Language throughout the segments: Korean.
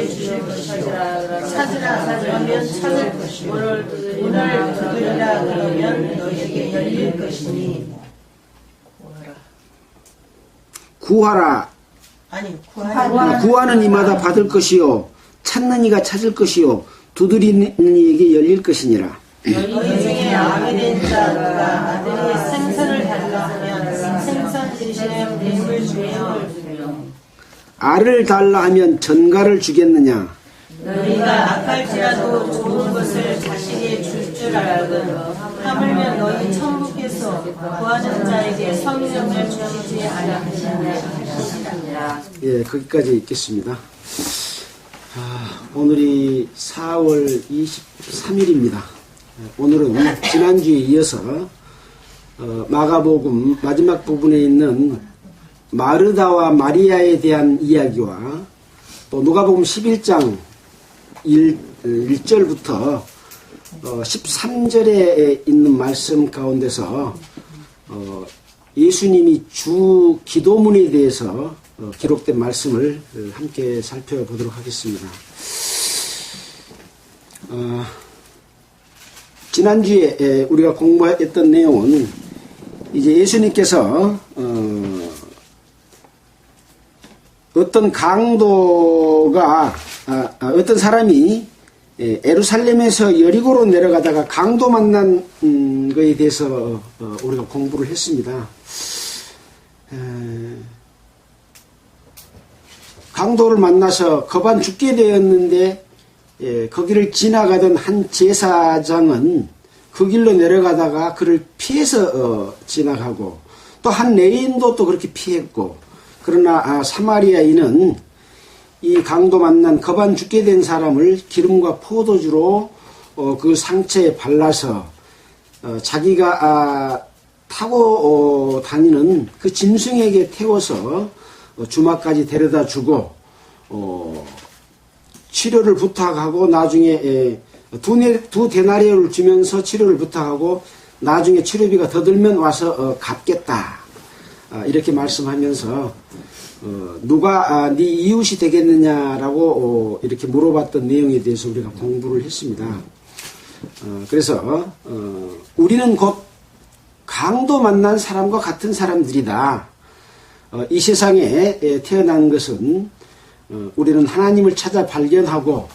주의 찾으라 그러면 찾을 것이요 문을 두드리라 그러면 너에게 열릴 것이니. 구하라. 아니 구하는 이마다 받을 것이요 찾는 이가 찾을 것이요 두드리는 이에게 열릴 것이니라. 너희 중에 악이 된 자가 아들이 생선을 달라 하면 생선 대신에 뱀을 주며 알을 달라 하면 전갈을 주겠느냐. 너희가 악할지라도 좋은 것을 자식에게 줄 줄 알거든 하물며 너희 천부께서 구하는 자에게 성령을 주시지 아니하시느냐. 예, 거기까지 읽겠습니다. 오늘이 4월 23일입니다. 오늘은 지난주에 이어서 마가복음 마지막 부분에 있는 마르다와 마리아에 대한 이야기와 또 누가복음 11장 1절부터 13절에 있는 말씀 가운데서 예수님이 주 기도문에 대해서 기록된 말씀을 함께 살펴보도록 하겠습니다. 지난주에 우리가 공부했던 내용은 이제 예수님께서 어떤 강도가 어떤 사람이 예루살렘에서 여리고로 내려가다가 강도 만난 것에 대해서 우리가 공부를 했습니다. 강도를 만나서 겁안 죽게 되었는데 거기를 지나가던 한 제사장은 그 길로 내려가다가 그를 피해서 지나가고 또 한 레인도 또 그렇게 피했고 그러나 사마리아인은 이 강도 만난 겁안 죽게 된 사람을 기름과 포도주로 그 상처에 발라서 자기가 타고 다니는 그 짐승에게 태워서 주막까지 데려다 주고 치료를 부탁하고 나중에 두 데나리온을 주면서 치료를 부탁하고 나중에 치료비가 더 들면 와서 갚겠다 이렇게 말씀하면서 누가 네 이웃이 되겠느냐라고 이렇게 물어봤던 내용에 대해서 우리가 공부를 했습니다. 그래서 우리는 곧 강도 만난 사람과 같은 사람들이다. 이 세상에 태어난 것은 우리는 하나님을 찾아 발견하고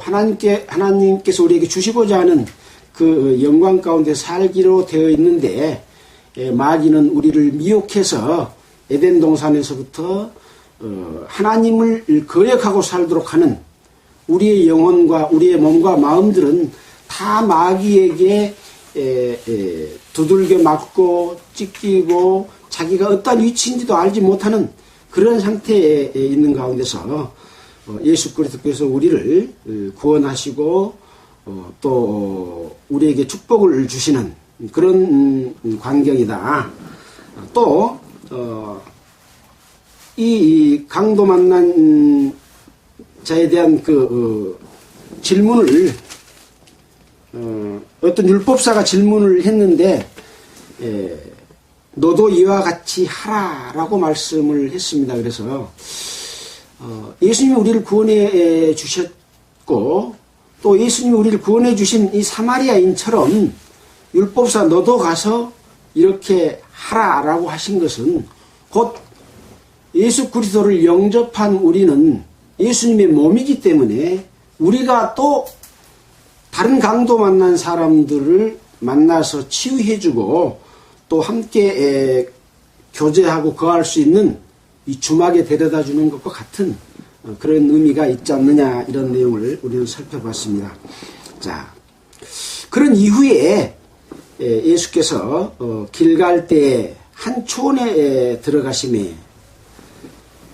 하나님께서 우리에게 주시고자 하는 그 영광 가운데 살기로 되어 있는데 마귀는 우리를 미혹해서 에덴 동산에서부터 하나님을 거역하고 살도록 하는 우리의 영혼과 우리의 몸과 마음들은 다 마귀에게 두들겨 맞고 찢기고 자기가 어떤 위치인지도 알지 못하는 그런 상태에 있는 가운데서 예수 그리스도께서 우리를 구원하시고 또 우리에게 축복을 주시는 그런 광경이다. 또 이 강도 만난 자에 대한 그 질문을 어떤 율법사가 질문을 했는데 너도 이와 같이 하라라고 말씀을 했습니다. 그래서 예수님이 우리를 구원해 주셨고 또 예수님이 우리를 구원해 주신 이 사마리아인처럼 율법사 너도 가서 이렇게 하라라고 하신 것은 곧 예수 그리스도를 영접한 우리는 예수님의 몸이기 때문에 우리가 또 다른 강도 만난 사람들을 만나서 치유해주고 또 함께 교제하고 거할 수 있는 이 주막에 데려다 주는 것과 같은 그런 의미가 있지 않느냐 이런 내용을 우리는 살펴봤습니다. 자, 그런 이후에 예수께서 길 갈 때 한 촌에 들어가심에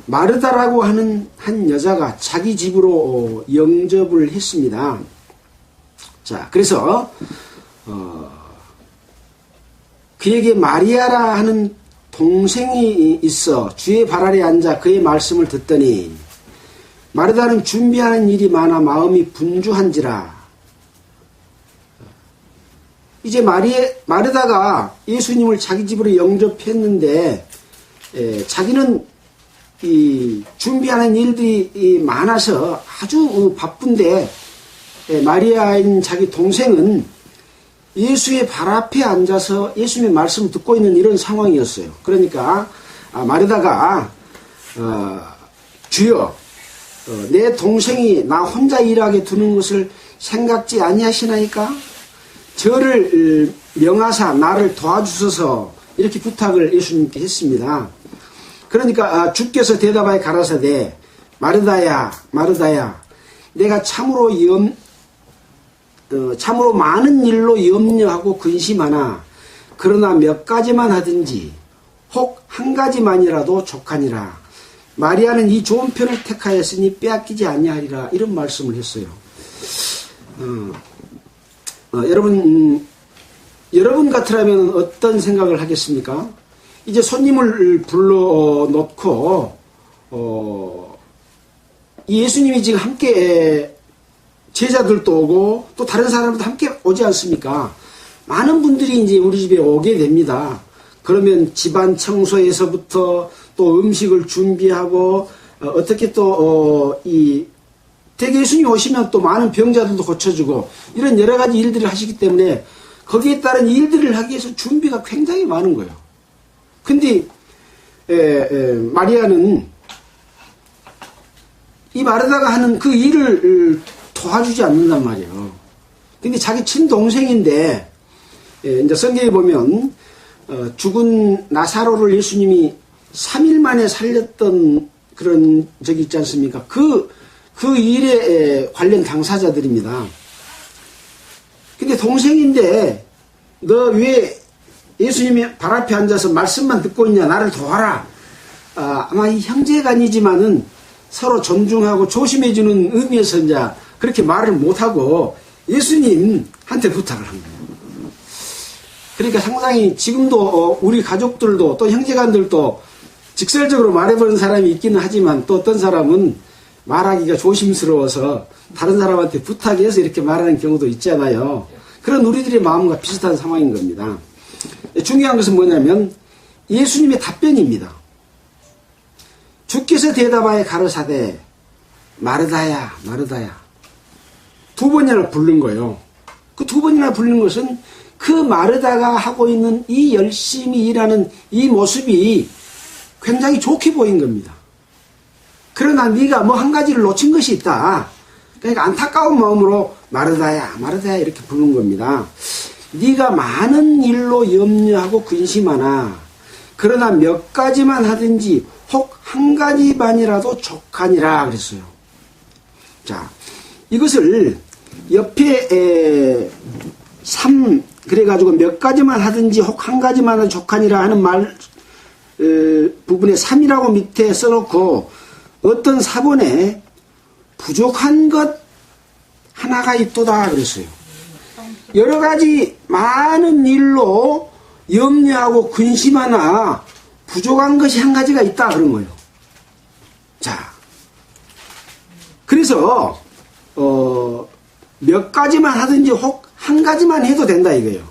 마르다라고 하는 한 여자가 자기 집으로 영접을 했습니다. 자, 그래서 그에게 마리아라 하는 동생이 있어 주의 발 아래 앉아 그의 말씀을 듣더니 마르다는 준비하는 일이 많아 마음이 분주한지라. 이제 마르다가 예수님을 자기 집으로 영접했는데 자기는 이 준비하는 일들이 많아서 아주 바쁜데 마리아인 자기 동생은 예수의 발 앞에 앉아서 예수님의 말씀을 듣고 있는 이런 상황이었어요. 그러니까 마르다가 주여 내 동생이 나 혼자 일하게 두는 것을 생각지 아니하시나이까? 저를 명하사 나를 도와주소서 이렇게 부탁을 예수님께 했습니다. 그러니까 주께서 대답하여 가라사대 마르다야 마르다야 내가 참으로 많은 일로 염려하고 근심하나 그러나 몇 가지만 하든지 혹 한 가지만이라도 족하니라. 마리아는 이 좋은 편을 택하였으니 빼앗기지 아니하리라. 이런 말씀을 했어요. 여러분 같으라면 어떤 생각을 하겠습니까? 이제 손님을 불러놓고 예수님이 지금 함께 제자들도 오고 또 다른 사람들도 함께 오지 않습니까? 많은 분들이 이제 우리 집에 오게 됩니다. 그러면 집안 청소에서부터 또 음식을 준비하고 어떻게 또 대개 예수님 오시면 또 많은 병자들도 고쳐주고 이런 여러 가지 일들을 하시기 때문에 거기에 따른 일들을 하기 위해서 준비가 굉장히 많은 거예요. 근데 마리아는 이 마르다가 하는 그 일을 도와주지 않는단 말이에요. 근데 자기 친동생인데 이제 성경에 보면 죽은 나사로를 예수님이 3일 만에 살렸던 그런 적이 있지 않습니까? 그 일에 관련 당사자들입니다. 근데 동생인데 너 왜 예수님이 발 앞에 앉아서 말씀만 듣고 있냐? 나를 도와라. 아마 이 형제간이지만은 서로 존중하고 조심해주는 의미에서 이제 그렇게 말을 못하고 예수님한테 부탁을 한 거예요. 그러니까 상당히 지금도 우리 가족들도 또 형제간들도 직설적으로 말해보는 사람이 있기는 하지만 또 어떤 사람은 말하기가 조심스러워서 다른 사람한테 부탁해서 이렇게 말하는 경우도 있잖아요. 그런 우리들의 마음과 비슷한 상황인 겁니다. 중요한 것은 뭐냐면 예수님의 답변입니다. 주께서 대답하여 가르사대 마르다야 마르다야 두 번이나 부른 거예요. 그 두 번이나 부른 것은 그 마르다가 하고 있는 이 열심히 일하는 이 모습이 굉장히 좋게 보인 겁니다. 그러나 네가 뭐 한 가지를 놓친 것이 있다. 그러니까 안타까운 마음으로 마르다야 마르다야 이렇게 부른 겁니다. 네가 많은 일로 염려하고 근심하나 그러나 몇 가지만 하든지 혹 한 가지만이라도 족하니라 그랬어요. 자, 이것을 옆에 그래가지고 몇 가지만 하든지 혹 한 가지만 족하니라 하는 말 부분에 3이라고 밑에 써놓고 어떤 사본에 부족한 것 하나가 있도다 그랬어요. 여러 가지 많은 일로 염려하고 근심하나 부족한 것이 한 가지가 있다 그런 거예요. 자, 그래서 몇 가지만 하든지 혹 한 가지만 해도 된다 이거예요.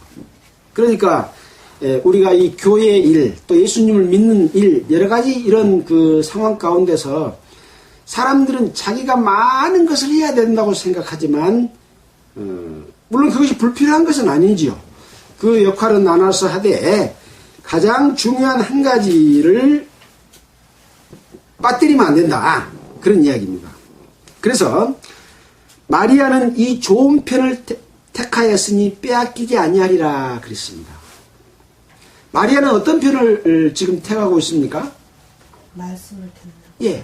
그러니까 우리가 이 교회의 일, 또 예수님을 믿는 일, 여러 가지 이런 그 상황 가운데서 사람들은 자기가 많은 것을 해야 된다고 생각하지만 물론 그것이 불필요한 것은 아니지요. 그 역할은 나눠서 하되 가장 중요한 한 가지를 빠뜨리면 안 된다. 그런 이야기입니다. 그래서 마리아는 이 좋은 편을 택하였으니 빼앗기지 아니하리라 그랬습니다. 마리아는 어떤 편을 지금 택하고 있습니까? 말씀을 듣는. 예.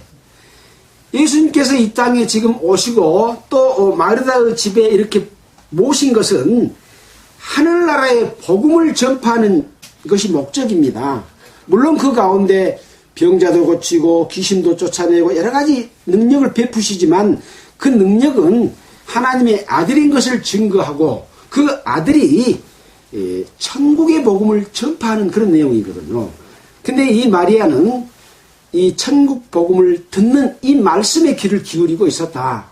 예수님께서 이 땅에 지금 오시고 또 마르다의 집에 이렇게 모신 것은 하늘나라의 복음을 전파하는 것이 목적입니다. 물론 그 가운데 병자도 고치고 귀신도 쫓아내고 여러 가지 능력을 베푸시지만 그 능력은 하나님의 아들인 것을 증거하고 그 아들이 천국의 복음을 전파하는 그런 내용이거든요. 근데 이 마리아는 이 천국 복음을 듣는 이 말씀의 귀를 기울이고 있었다.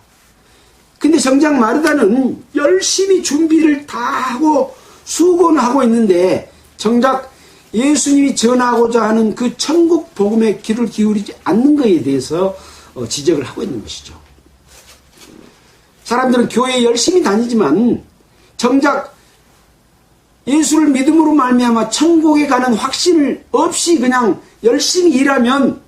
근데 정작 마르다는 열심히 준비를 다 하고 수고는 하고 있는데 정작 예수님이 전하고자 하는 그 천국 복음에 귀를 기울이지 않는 것에 대해서 지적을 하고 있는 것이죠. 사람들은 교회에 열심히 다니지만 정작 예수를 믿음으로 말미암아 천국에 가는 확신을 없이 그냥 열심히 일하면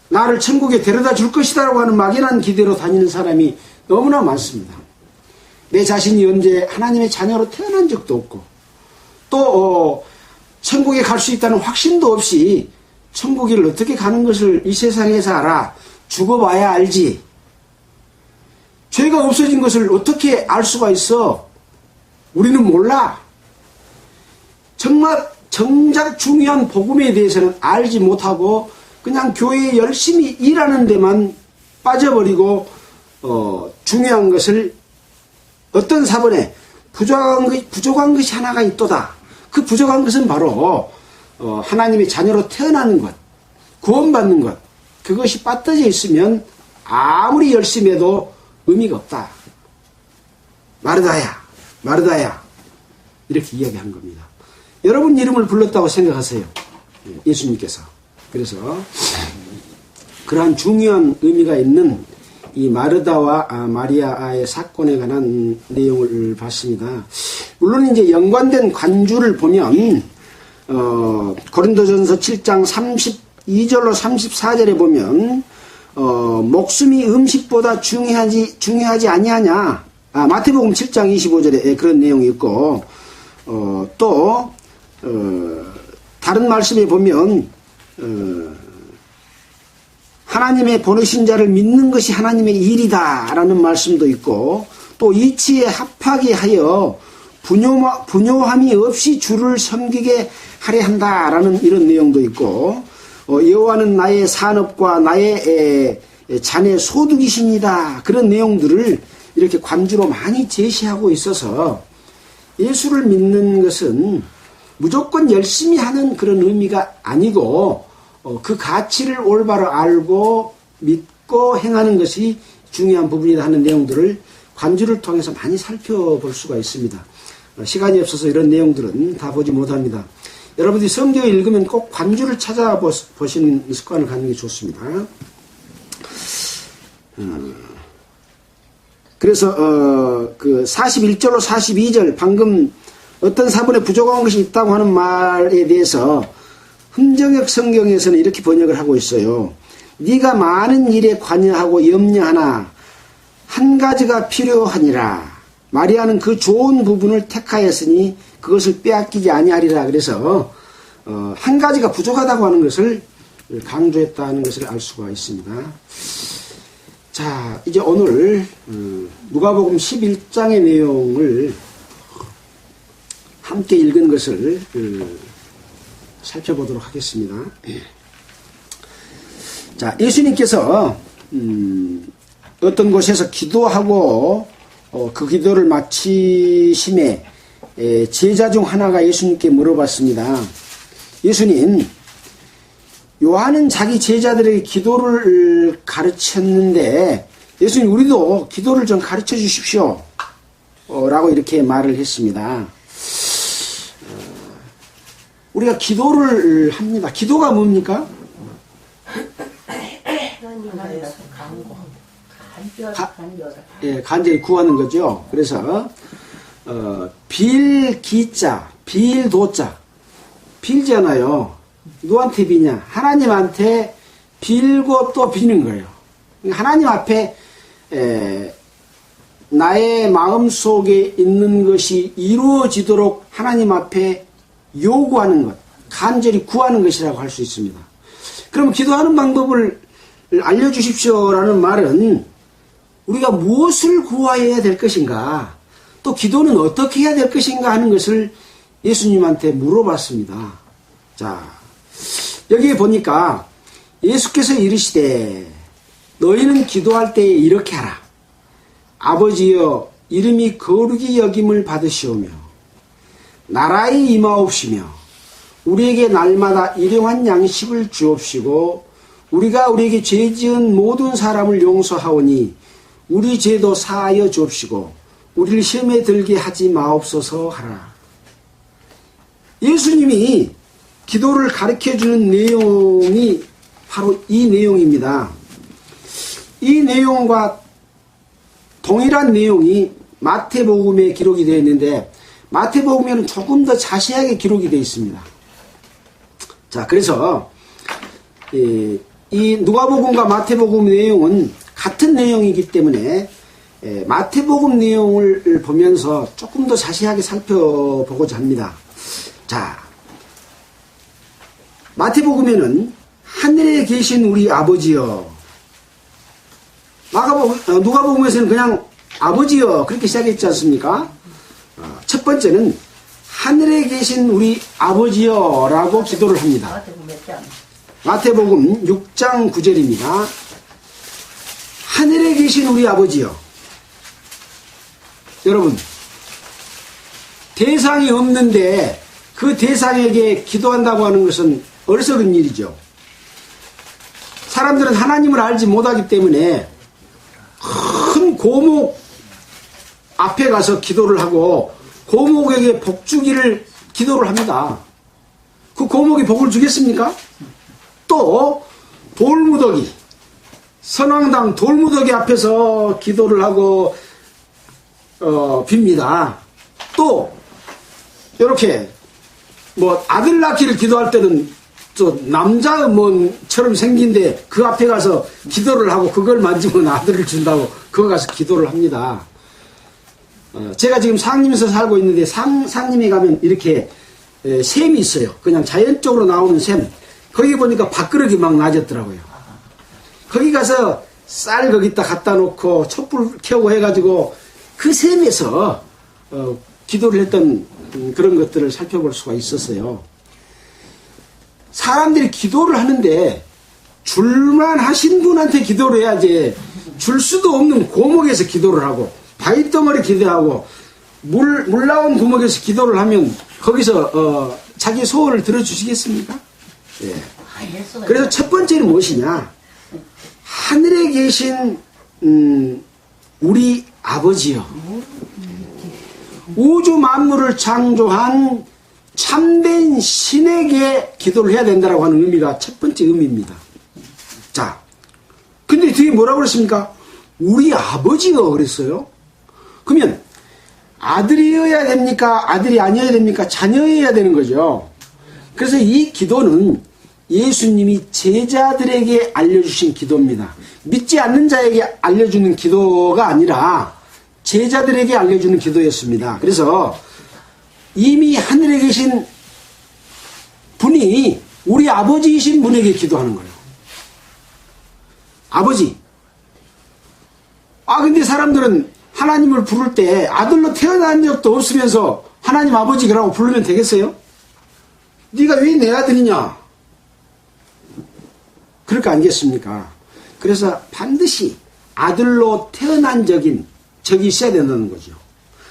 나를 천국에 데려다 줄 것이다라고 하는 막연한 기대로 다니는 사람이 너무나 많습니다. 내 자신이 언제 하나님의 자녀로 태어난 적도 없고 또 천국에 갈 수 있다는 확신도 없이 천국을 어떻게 가는 것을 이 세상에서 알아? 죽어봐야 알지. 죄가 없어진 것을 어떻게 알 수가 있어? 우리는 몰라. 정작 중요한 복음에 대해서는 알지 못하고 그냥 교회에 열심히 일하는 데만 빠져버리고 중요한 것을 어떤 사본에 부족한 것이 하나가 있도다. 그 부족한 것은 바로 하나님의 자녀로 태어나는 것, 구원받는 것, 그것이 빠뜨져 있으면 아무리 열심히 해도 의미가 없다. 마르다야 이렇게 이야기한 겁니다. 여러분 이름을 불렀다고 생각하세요. 예수님께서. 그래서 그러한 중요한 의미가 있는 이 마르다와 마리아의 사건에 관한 내용을 봤습니다. 물론 이제 연관된 관주를 보면 고린도전서 7장 32절로 34절에 보면 목숨이 음식보다 중요하지 아니하냐. 마태복음 7장 25절에 그런 내용이 있고 또 다른 말씀에 보면 하나님의 보내신 자를 믿는 것이 하나님의 일이다 라는 말씀도 있고 또 이치에 합하게 하여 분요함이 없이 주를 섬기게 하려 한다 라는 이런 내용도 있고 여호와는 나의 산업과 나의 자네 소득이십니다. 그런 내용들을 이렇게 관주로 많이 제시하고 있어서 예수를 믿는 것은 무조건 열심히 하는 그런 의미가 아니고 그 가치를 올바로 알고 믿고 행하는 것이 중요한 부분이다 하는 내용들을 관주를 통해서 많이 살펴볼 수가 있습니다. 시간이 없어서 이런 내용들은 다 보지 못합니다. 여러분들이 성경을 읽으면 꼭 관주를 찾아보시는 습관을 갖는 게 좋습니다. 그래서 그 41절로 42절 방금 어떤 사본에 부족한 것이 있다고 하는 말에 대해서 흥정역 성경에서는 이렇게 번역을 하고 있어요. 네가 많은 일에 관여하고 염려하나 한 가지가 필요하니라. 마리아는 그 좋은 부분을 택하였으니 그것을 빼앗기지 아니하리라. 그래서 한 가지가 부족하다고 하는 것을 강조했다는 것을 알 수가 있습니다. 자, 이제 오늘 누가복음 11장의 내용을 함께 읽은 것을 살펴보도록 하겠습니다. 자, 예수님께서 어떤 곳에서 기도하고 그 기도를 마치심에 제자 중 하나가 예수님께 물어봤습니다. 예수님, 요한은 자기 제자들에게 기도를 가르쳤는데 예수님 우리도 기도를 좀 가르쳐 주십시오 라고 이렇게 말을 했습니다. 우리가 기도를 합니다. 기도가 뭡니까? 간절히 구하는 거죠. 그래서 빌기자, 빌도자, 빌잖아요. 누구한테 비냐? 하나님한테 빌고 또 비는 거예요. 하나님 앞에 나의 마음속에 있는 것이 이루어지도록 하나님 앞에 요구하는 것, 간절히 구하는 것이라고 할 수 있습니다. 그럼 기도하는 방법을 알려주십시오라는 말은 우리가 무엇을 구해야 될 것인가, 또 기도는 어떻게 해야 될 것인가 하는 것을 예수님한테 물어봤습니다. 자, 여기에 보니까 예수께서 이르시되 너희는 기도할 때에 이렇게 하라. 아버지여 이름이 거룩히 여김을 받으시오며 나라의 임하옵시며 우리에게 날마다 일용한 양식을 주옵시고 우리가 우리에게 죄 지은 모든 사람을 용서하오니 우리 죄도 사하여 주옵시고 우리를 시험에 들게 하지 마옵소서 하라. 예수님이 기도를 가르쳐주는 내용이 바로 이 내용입니다. 이 내용과 동일한 내용이 마태복음에 기록이 되어 있는데 마태복음에는 조금 더 자세하게 기록이 되어 있습니다. 자, 그래서 이 누가복음과 마태복음 내용은 같은 내용이기 때문에 마태복음 내용을 보면서 조금 더 자세하게 살펴보고자 합니다. 자, 마태복음에는 하늘에 계신 우리 아버지여, 누가복음에서는 그냥 아버지여 그렇게 시작했지 않습니까? 첫 번째는 하늘에 계신 우리 아버지여 라고 기도를 합니다. 마태복음 6장 9절입니다. 하늘에 계신 우리 아버지여. 여러분, 대상이 없는데 그 대상에게 기도한다고 하는 것은 어리석은 일이죠. 사람들은 하나님을 알지 못하기 때문에 큰 고목 앞에 가서 기도를 하고 고목에게 복 주기를 기도를 합니다. 그 고목이 복을 주겠습니까? 또 돌무더기, 선왕당 돌무더기 앞에서 기도를 하고 빕니다. 또 이렇게 뭐 아들 낳기를 기도할 때는 또 남자 음원처럼 생긴데 그 앞에 가서 기도를 하고 그걸 만지면 아들을 준다고 그거 가서 기도를 합니다. 제가 지금 상림에서 살고 있는데 상림에 가면 이렇게 샘이 있어요. 그냥 자연적으로 나오는 샘. 거기 보니까 밥그릇이 막 낮았더라고요. 거기 가서 쌀 거기다 갖다 놓고 촛불 켜고 해가지고 그 샘에서 기도를 했던 그런 것들을 살펴볼 수가 있었어요. 사람들이 기도를 하는데 줄만 하신 분한테 기도를 해야지 줄 수도 없는 고목에서 기도를 하고 바위덩어리 기도하고 물 나온 구멍에서 기도를 하면 거기서 자기 소원을 들어주시겠습니까? 예. 그래서 첫 번째는 무엇이냐? 하늘에 계신 우리 아버지요. 우주 만물을 창조한 참된 신에게 기도를 해야 된다고 하는 의미가 첫 번째 의미입니다. 자, 근데 뒤에 뭐라고 그랬습니까? 우리 아버지요 그랬어요. 그러면 아들이어야 됩니까? 아들이 아니어야 됩니까? 자녀여야 되는 거죠. 그래서 이 기도는 예수님이 제자들에게 알려주신 기도입니다. 믿지 않는 자에게 알려주는 기도가 아니라 제자들에게 알려주는 기도였습니다. 그래서 이미 하늘에 계신 분이 우리 아버지이신 분에게 기도하는 거예요. 아버지. 근데 사람들은 하나님을 부를 때 아들로 태어난 적도 없으면서 하나님 아버지라고 부르면 되겠어요? 네가 왜 내 아들이냐? 그럴 거 아니겠습니까? 그래서 반드시 아들로 태어난 적이 있어야 된다는 거죠.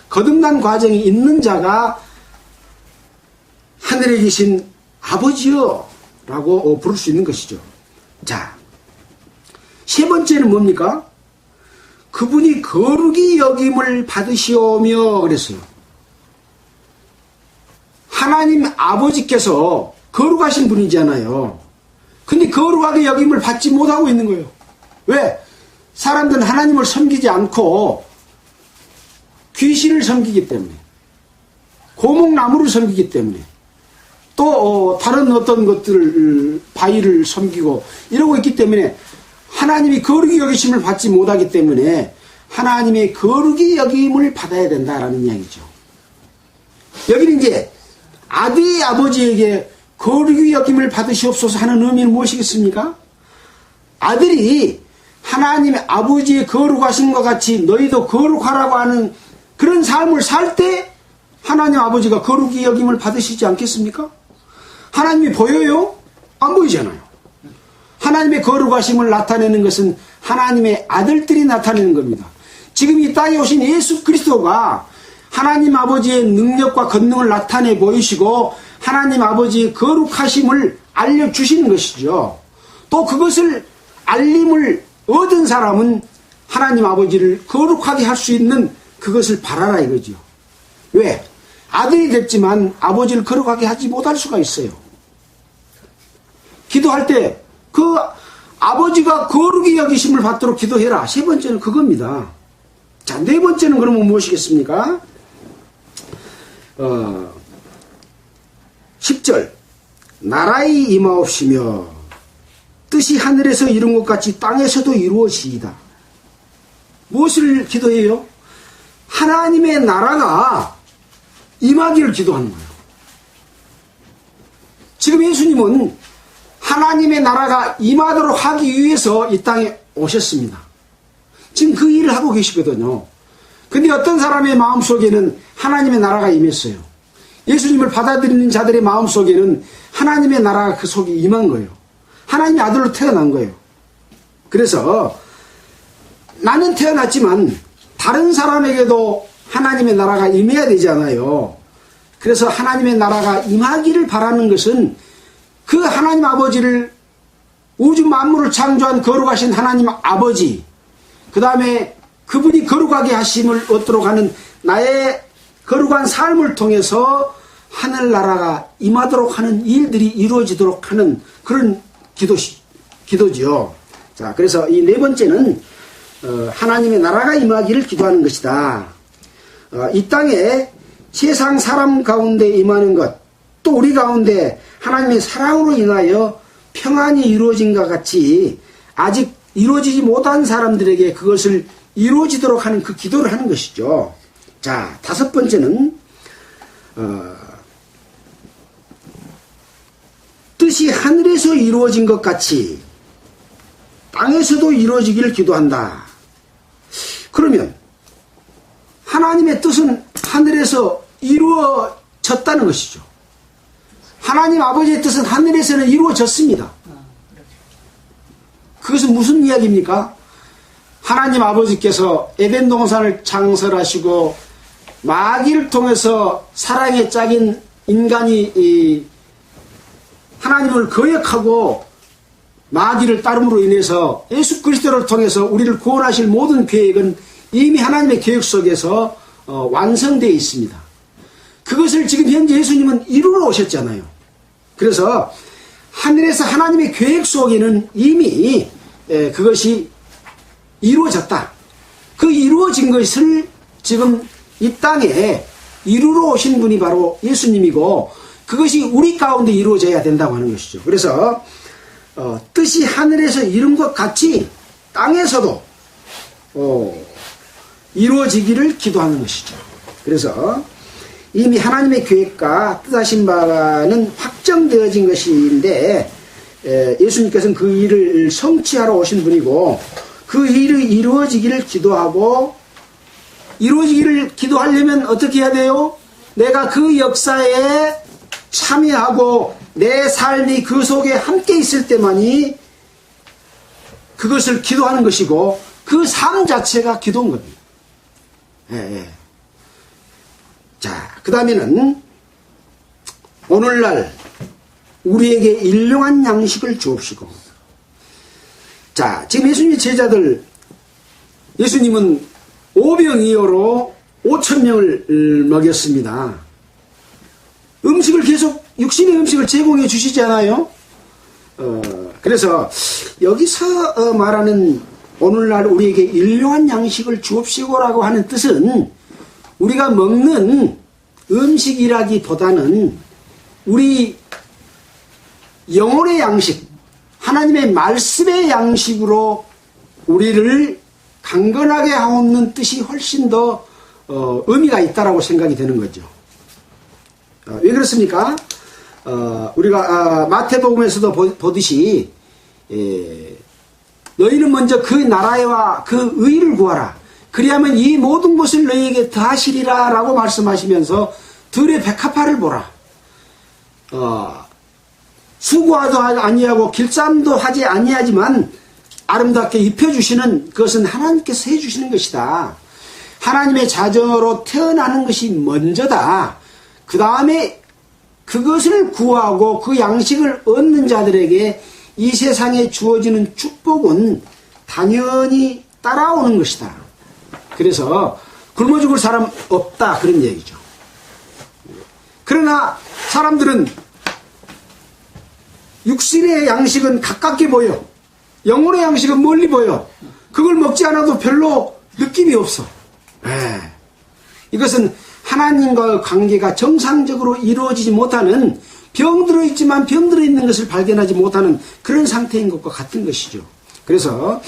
거듭난 과정이 있는 자가 하늘에 계신 아버지요 라고 부를 수 있는 것이죠. 자, 세 번째는 뭡니까? 그분이 거룩이 여김을 받으시오며 그랬어요. 하나님 아버지께서 거룩하신 분이잖아요. 근데 거룩하게 여김을 받지 못하고 있는 거예요. 왜? 사람들은 하나님을 섬기지 않고 귀신을 섬기기 때문에, 고목나무를 섬기기 때문에, 또 다른 어떤 것들을 바위를 섬기고 이러고 있기 때문에 하나님이 거룩이 여기심을 받지 못하기 때문에 하나님의 거룩이 여김을 받아야 된다라는 이야기죠. 여기는 이제 아들이 아버지에게 거룩이 여김을 받으시옵소서 하는 의미는 무엇이겠습니까? 아들이 하나님의 아버지의 거룩하신 것 같이 너희도 거룩하라고 하는 그런 삶을 살 때 하나님 아버지가 거룩이 여김을 받으시지 않겠습니까? 하나님이 보여요? 안 보이잖아요. 하나님의 거룩하심을 나타내는 것은 하나님의 아들들이 나타내는 겁니다. 지금 이 땅에 오신 예수 그리스도가 하나님 아버지의 능력과 권능을 나타내 보이시고 하나님 아버지의 거룩하심을 알려주시는 것이죠. 또 그것을 알림을 얻은 사람은 하나님 아버지를 거룩하게 할 수 있는 그것을 바라라 이거죠. 왜? 아들이 됐지만 아버지를 거룩하게 하지 못할 수가 있어요. 기도할 때 그 아버지가 거룩히 여기심을 받도록 기도해라. 세 번째는 그겁니다. 자, 네 번째는 그러면 무엇이겠습니까? 10절 나라의 임하옵시며 뜻이 하늘에서 이룬 것 같이 땅에서도 이루어지이다. 무엇을 기도해요? 하나님의 나라가 임하기를 기도하는 거예요. 지금 예수님은 하나님의 나라가 임하도록 하기 위해서 이 땅에 오셨습니다. 지금 그 일을 하고 계시거든요. 근데 어떤 사람의 마음속에는 하나님의 나라가 임했어요. 예수님을 받아들이는 자들의 마음속에는 하나님의 나라가 그 속에 임한 거예요. 하나님의 아들로 태어난 거예요. 그래서 나는 태어났지만 다른 사람에게도 하나님의 나라가 임해야 되잖아요. 그래서 하나님의 나라가 임하기를 바라는 것은 그 하나님 아버지를 우주 만물을 창조한 거룩하신 하나님 아버지, 그 다음에 그분이 거룩하게 하심을 얻도록 하는 나의 거룩한 삶을 통해서 하늘나라가 임하도록 하는 일들이 이루어지도록 하는 그런 기도지요. 자, 그래서 이 네 번째는 하나님의 나라가 임하기를 기도하는 것이다. 이 땅에 세상 사람 가운데 임하는 것, 또 우리 가운데 하나님의 사랑으로 인하여 평안이 이루어진 것 같이 아직 이루어지지 못한 사람들에게 그것을 이루어지도록 하는 그 기도를 하는 것이죠. 자, 다섯 번째는 뜻이 하늘에서 이루어진 것 같이 땅에서도 이루어지기를 기도한다. 그러면 하나님의 뜻은 하늘에서 이루어졌다는 것이죠. 하나님 아버지의 뜻은 하늘에서는 이루어졌습니다. 그것은 무슨 이야기입니까? 하나님 아버지께서 에덴 동산을 창설하시고 마귀를 통해서 사랑의 짝인 인간이 하나님을 거역하고 마귀를 따름으로 인해서 예수 그리스도를 통해서 우리를 구원하실 모든 계획은 이미 하나님의 계획 속에서 완성되어 있습니다. 그것을 지금 현재 예수님은 이루러 오셨잖아요. 그래서 하늘에서 하나님의 계획 속에는 이미 그것이 이루어졌다. 그 이루어진 것을 지금 이 땅에 이루러 오신 분이 바로 예수님이고 그것이 우리 가운데 이루어져야 된다고 하는 것이죠. 그래서 뜻이 하늘에서 이룬 것 같이 땅에서도 이루어지기를 기도하는 것이죠. 그래서 이미 하나님의 계획과 뜻하신 바는 확정되어진 것인데 예수님께서는 그 일을 성취하러 오신 분이고 그 일이 이루어지기를 기도하고 이루어지기를 기도하려면 어떻게 해야 돼요? 내가 그 역사에 참여하고 내 삶이 그 속에 함께 있을 때만이 그것을 기도하는 것이고 그 삶 자체가 기도인 겁니다. 자, 그 다음에는 오늘날 우리에게 일용한 양식을 주옵시고. 자, 지금 예수님의 제자들, 예수님은 오병이어로 5,000명을 먹였습니다. 음식을 계속 육신의 음식을 제공해 주시잖아요. 그래서 여기서 말하는 오늘날 우리에게 일용한 양식을 주옵시고라고 하는 뜻은 우리가 먹는 음식이라기보다는 우리 영혼의 양식, 하나님의 말씀의 양식으로 우리를 강건하게 하옵는 뜻이 훨씬 더 의미가 있다라고 생각이 되는 거죠. 왜 그렇습니까? 우리가 마태복음에서도 보듯이 너희는 먼저 그 나라와 그 의를 구하라. 그리하면 이 모든 것을 너희에게 더하시리라 라고 말씀하시면서 들의 백합화를 보라. 수고도 아니하고 길쌈도 하지 아니하지만 아름답게 입혀주시는 그것은 하나님께서 해주시는 것이다. 하나님의 자녀로 태어나는 것이 먼저다. 그 다음에 그것을 구하고 그 양식을 얻는 자들에게 이 세상에 주어지는 축복은 당연히 따라오는 것이다. 그래서 굶어 죽을 사람 없다 그런 얘기죠. 그러나 사람들은 육신의 양식은 가깝게 보여. 영혼의 양식은 멀리 보여. 그걸 먹지 않아도 별로 느낌이 없어. 이것은 하나님과의 관계가 정상적으로 이루어지지 못하는, 병들어 있지만 병들어 있는 것을 발견하지 못하는 그런 상태인 것과 같은 것이죠. 그래서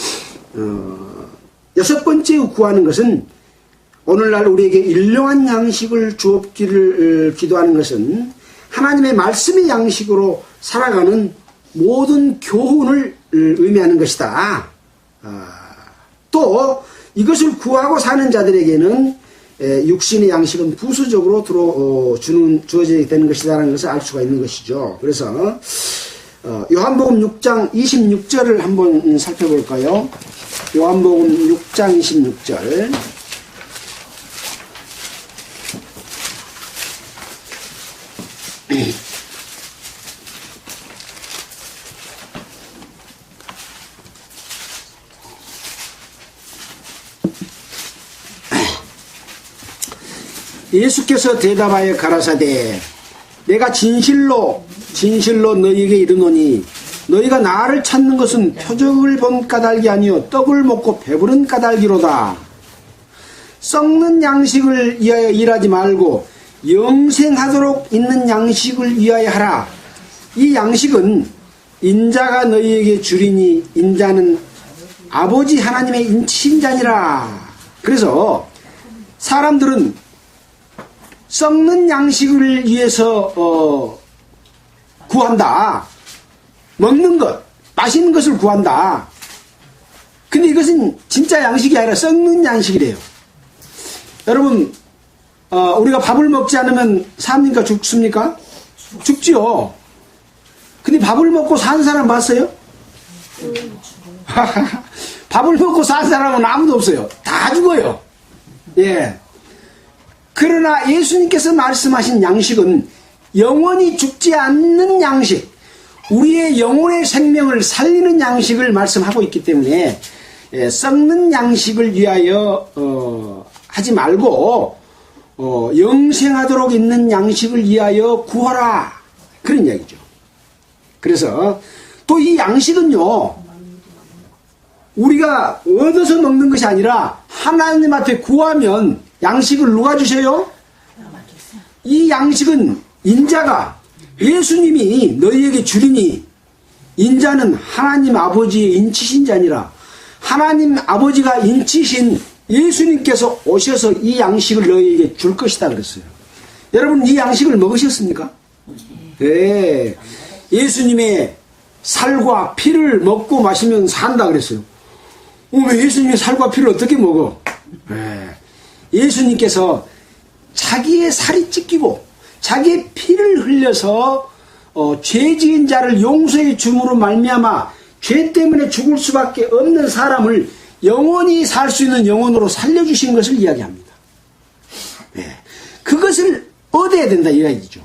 여섯 번째 구하는 것은, 오늘날 우리에게 일용한 양식을 주옵기를 기도하는 것은 하나님의 말씀의 양식으로 살아가는 모든 교훈을 의미하는 것이다. 또 이것을 구하고 사는 자들에게는 육신의 양식은 부수적으로 주어지게 되는 것이라는 것을 알 수가 있는 것이죠. 그래서 요한복음 6장 26절을 한번 살펴볼까요? 요한복음 6장 26절. 예수께서 대답하여 가라사대, 내가 진실로 너희에게 이르노니 너희가 나를 찾는 것은 표적을 본 까닭이 아니요 떡을 먹고 배부른 까닭이로다. 썩는 양식을 위하여 일하지 말고 영생하도록 있는 양식을 위하여 하라. 이 양식은 인자가 너희에게 주리니 인자는 아버지 하나님의 인치신 자니라. 그래서 사람들은 썩는 양식을 위해서 구한다. 먹는 것, 맛있는 것을 구한다. 근데 이것은 진짜 양식이 아니라 썩는 양식이래요. 여러분, 우리가 밥을 먹지 않으면 삽니까? 죽습니까? 죽지요. 근데 밥을 먹고 산 사람 봤어요? 밥을 먹고 산 사람은 아무도 없어요. 다 죽어요. 예. 그러나 예수님께서 말씀하신 양식은 영원히 죽지 않는 양식, 우리의 영혼의 생명을 살리는 양식을 말씀하고 있기 때문에 썩는 양식을 위하여 하지 말고 영생하도록 있는 양식을 위하여 구하라, 그런 이야기죠. 그래서 또 이 양식은요, 우리가 얻어서 먹는 것이 아니라 하나님한테 구하면 양식을 누가 주셔요? 이 양식은 인자가, 예수님이 너희에게 주리니 인자는 하나님 아버지의 인치신 자니라. 하나님 아버지가 인치신 예수님께서 오셔서 이 양식을 너희에게 줄 것이다 그랬어요. 여러분, 이 양식을 먹으셨습니까? 네. 예수님의 살과 피를 먹고 마시면 산다 그랬어요. 왜 예수님의 살과 피를 어떻게 먹어? 네. 예수님께서 자기의 살이 찢기고 자기의 피를 흘려서 죄 지은 자를 용서해 줌으로 말미암아 죄 때문에 죽을 수밖에 없는 사람을 영원히 살 수 있는 영혼으로 살려주신 것을 이야기합니다. 네. 그것을 얻어야 된다 이 이야기죠.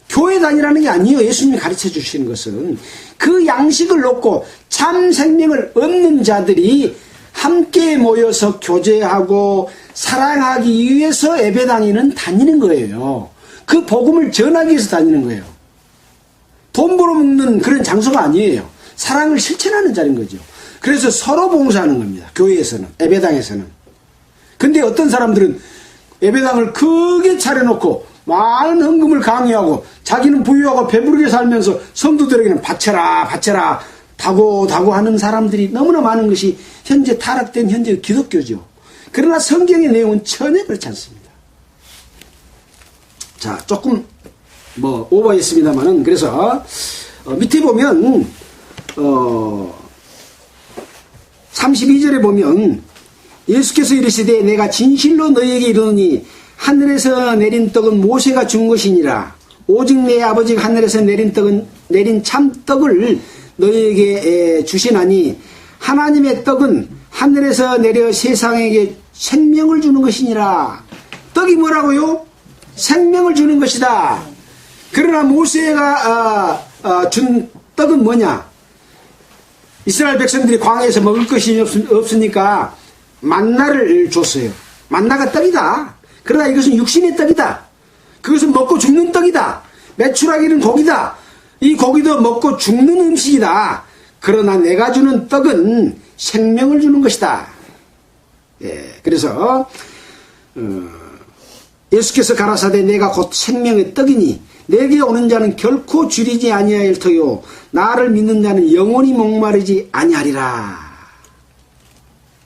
교회 다니라는 게 아니에요. 예수님이 가르쳐 주시는 것은 그 양식을 놓고 참 생명을 얻는 자들이 함께 모여서 교제하고 사랑하기 위해서 예배당에는 다니는 거예요. 그 복음을 전하기 위해서 다니는 거예요. 돈 벌어먹는 그런 장소가 아니에요. 사랑을 실천하는 자리인 거죠. 그래서 서로 봉사하는 겁니다. 교회에서는, 예배당에서는. 근데 어떤 사람들은 예배당을 크게 차려놓고 많은 헌금을 강요하고 자기는 부유하고 배부르게 살면서 성도들에게는 바쳐라 바쳐라 다고 하는 사람들이 너무나 많은 것이 현재 타락된 현재 기독교죠. 그러나 성경의 내용은 전혀 그렇지 않습니다. 자, 조금 오버했습니다만은, 그래서 밑에 보면 32절에 보면 예수께서 이르시되 내가 진실로 너희에게 이르노니 하늘에서 내린 떡은 모세가 준 것이니라. 오직 내 아버지가 하늘에서 내린 참 떡을 너희에게 주시나니 하나님의 떡은 하늘에서 내려 세상에게 생명을 주는 것이니라. 떡이 뭐라고요? 생명을 주는 것이다. 그러나 모세가 준 떡은 뭐냐? 이스라엘 백성들이 광야에서 먹을 것이 없으니까 만나를 줬어요. 만나가 떡이다. 그러나 이것은 육신의 떡이다. 그것은 먹고 죽는 떡이다. 메추라기는 고기다. 이 고기도 먹고 죽는 음식이다. 그러나 내가 주는 떡은 생명을 주는 것이다. 예, 그래서 예수께서 가라사대 내가 곧 생명의 떡이니 내게 오는 자는 결코 줄이지 아니할 터요 나를 믿는 자는 영원히 목마르지 아니하리라.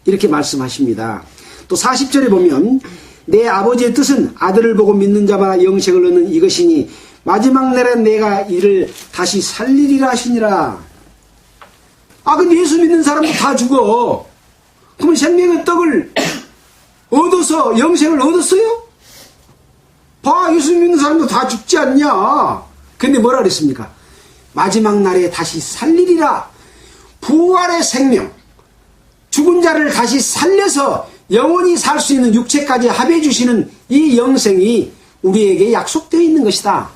이렇게 말씀하십니다. 또 40절에 보면 내 아버지의 뜻은 아들을 보고 믿는 자마다 영생을 얻는 이것이니 마지막 날에 내가 이를 다시 살리리라 하시니라. 아, 근데 예수 믿는 사람도 다 죽어. 그러면 생명의 떡을 얻어서 영생을 얻었어요? 봐, 예수 믿는 사람도 다 죽지 않냐? 근데 뭐라 그랬습니까? 마지막 날에 다시 살리리라. 부활의 생명, 죽은 자를 다시 살려서 영원히 살 수 있는 육체까지 합해 주시는 이 영생이 우리에게 약속되어 있는 것이다.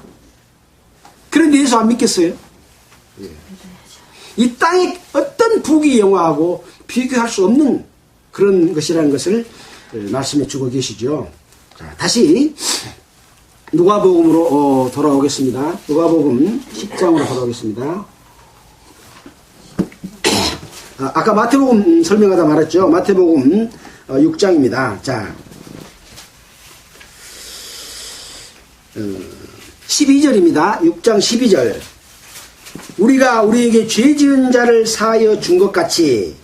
그런데 예수 안 믿겠어요? 이 땅의 어떤 부귀영화하고 비교할 수 없는 그런 것이라는 것을 말씀해 주고 계시죠. 자, 다시 누가복음으로 돌아오겠습니다. 누가복음 10장으로 돌아오겠습니다. 아까 마태복음 설명하다 말했죠. 마태복음 6장입니다. 자, 12절입니다. 6장 12절. 우리가 우리에게 죄 지은 자를 사하여 준 것 같이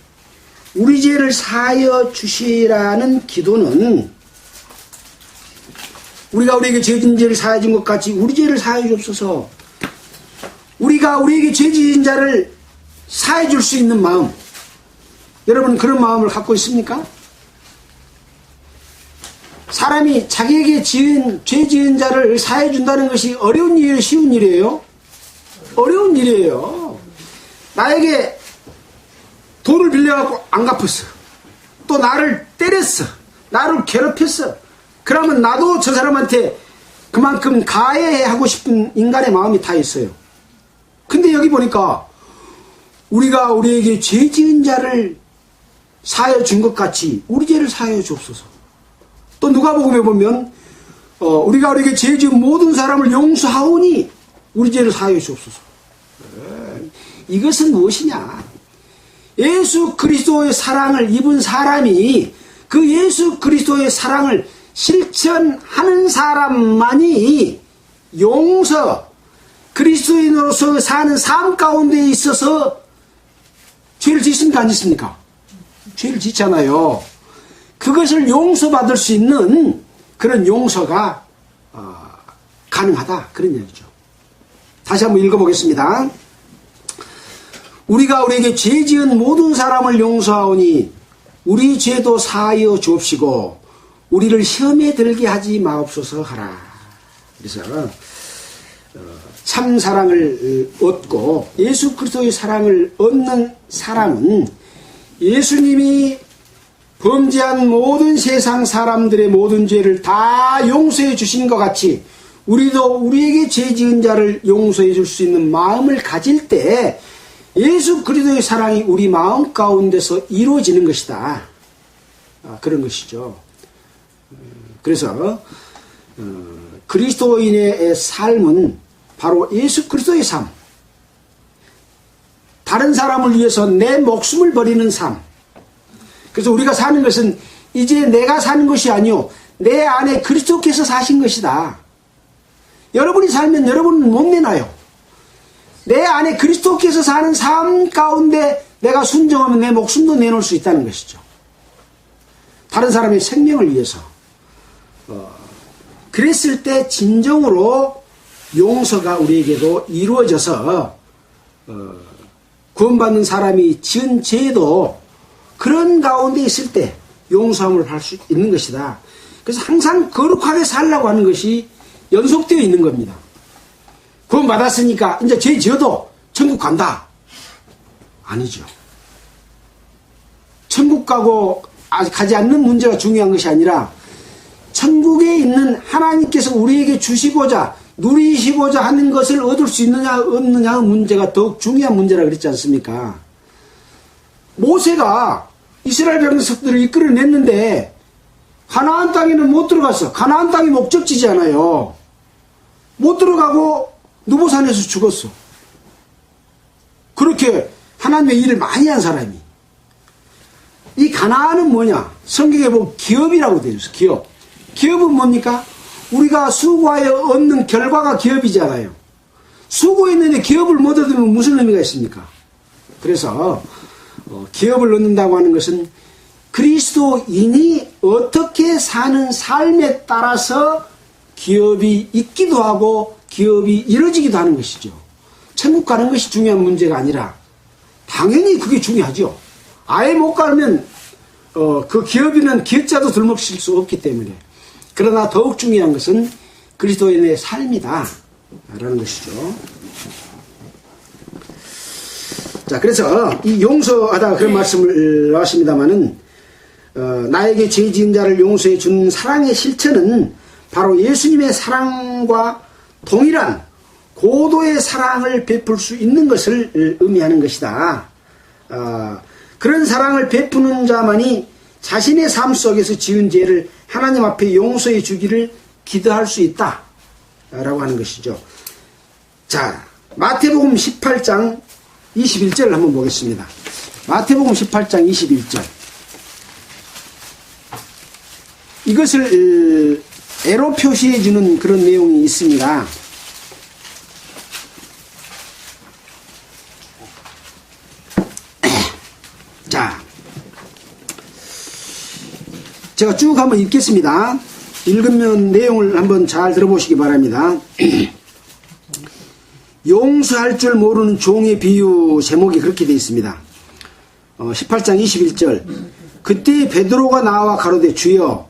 우리 죄를 사하여 주시라는 기도는 우리가 우리에게 죄 지은 자를 사하여 준 것 같이 우리 죄를 사하여 주옵소서. 우리가 우리에게 죄 지은 자를 사하여 줄 수 있는 마음, 여러분 그런 마음을 갖고 있습니까? 사람이 자기에게 죄 지은 자를 사하여 준다는 것이 어려운 일이에요? 쉬운 일이에요? 어려운 일이에요. 나에게 돈을 빌려갖고 안 갚았어. 또 나를 때렸어. 나를 괴롭혔어. 그러면 나도 저 사람한테 그만큼 가해하고 싶은 인간의 마음이 다 있어요. 근데 여기 보니까 우리가 우리에게 죄 지은 자를 사하여 준 것 같이 우리 죄를 사하여 주옵소서. 또 누가복음에 보면 우리가 우리에게 죄 지은 모든 사람을 용서하오니 우리 죄를 사하여 주옵소서. 이것은 무엇이냐? 예수 그리스도의 사랑을 입은 사람이 그 예수 그리스도의 사랑을 실천하는 사람만이 용서, 그리스도인으로서 사는 삶 가운데 있어서 죄를 짓습니까? 안 짓습니까? 죄를 짓잖아요. 그것을 용서받을 수 있는 그런 용서가 가능하다. 그런 얘기죠. 다시 한번 읽어보겠습니다. 우리가 우리에게 죄 지은 모든 사람을 용서하오니 우리 죄도 사하여 주옵시고 우리를 시험에 들게 하지 마옵소서 하라. 그래서 참 사랑을 얻고 예수 그리스도의 사랑을 얻는 사람은 예수님이 범죄한 모든 세상 사람들의 모든 죄를 다 용서해 주신 것 같이 우리도 우리에게 죄 지은 자를 용서해 줄 수 있는 마음을 가질 때 예수 그리스도의 사랑이 우리 마음 가운데서 이루어지는 것이다. 그런 것이죠. 그래서 그리스도인의 삶은 바로 예수 그리스도의 삶, 다른 사람을 위해서 내 목숨을 버리는 삶. 그래서 우리가 사는 것은 이제 내가 사는 것이 아니요 내 안에 그리스도께서 사신 것이다. 여러분이 살면 여러분은 못 내놔요. 내 안에 그리스도께서 사는 삶 가운데 내가 순종하면 내 목숨도 내놓을 수 있다는 것이죠. 다른 사람의 생명을 위해서. 그랬을 때 진정으로 용서가 우리에게도 이루어져서 구원받는 사람이 지은 죄도 그런 가운데 있을 때 용서함을 할 수 있는 것이다. 그래서 항상 거룩하게 살라고 하는 것이 연속되어 있는 겁니다. 구원 받았으니까 이제 죄 지어도 천국 간다. 아니죠. 천국 가지 않는 문제가 중요한 것이 아니라 천국에 있는 하나님께서 우리에게 주시고자 누리시고자 하는 것을 얻을 수 있느냐 없느냐의 문제가 더욱 중요한 문제라 그랬지 않습니까? 모세가 이스라엘 백성들을 이끌어냈는데 가나안 땅에는 못 들어갔어. 가나안 땅이 목적지잖아요. 못 들어가고 누보산에서 죽었어. 그렇게 하나님의 일을 많이 한 사람이. 이 가나안은 뭐냐? 성경에 보면 기업이라고 되어 있어요. 기업. 기업은 뭡니까? 우리가 수고하여 얻는 결과가 기업이잖아요. 수고했는데 기업을 못 얻으면 무슨 의미가 있습니까? 그래서 기업을 얻는다고 하는 것은 그리스도인이 어떻게 사는 삶에 따라서 기업이 있기도 하고 기업이 이루어지기도 하는 것이죠. 천국 가는 것이 중요한 문제가 아니라 당연히 그게 중요하죠. 아예 못 가면 그 기업인은 기업자도 들먹칠 수 없기 때문에. 그러나 더욱 중요한 것은 그리스도인의 삶이다 라는 것이죠. 자, 그래서 이 용서하다 그런 말씀을 나왔습니다마는 나에게 죄 지은 자를 용서해 준 사랑의 실체는 바로 예수님의 사랑과 동일한 고도의 사랑을 베풀 수 있는 것을 의미하는 것이다. 그런 사랑을 베푸는 자만이 자신의 삶 속에서 지은 죄를 하나님 앞에 용서해 주기를 기도할 수 있다 라고 하는 것이죠. 자, 마태복음 18장 21절을 한번 보겠습니다. 마태복음 18장 21절. 이것을 애로 표시해 주는 그런 내용이 있습니다. 자, 제가 쭉 한번 읽겠습니다. 읽으면 내용을 한번 잘 들어보시기 바랍니다. 용서할 줄 모르는 종의 비유 제목이 그렇게 되어 있습니다. 18장 21절. 그때 베드로가 나와 가로되 주여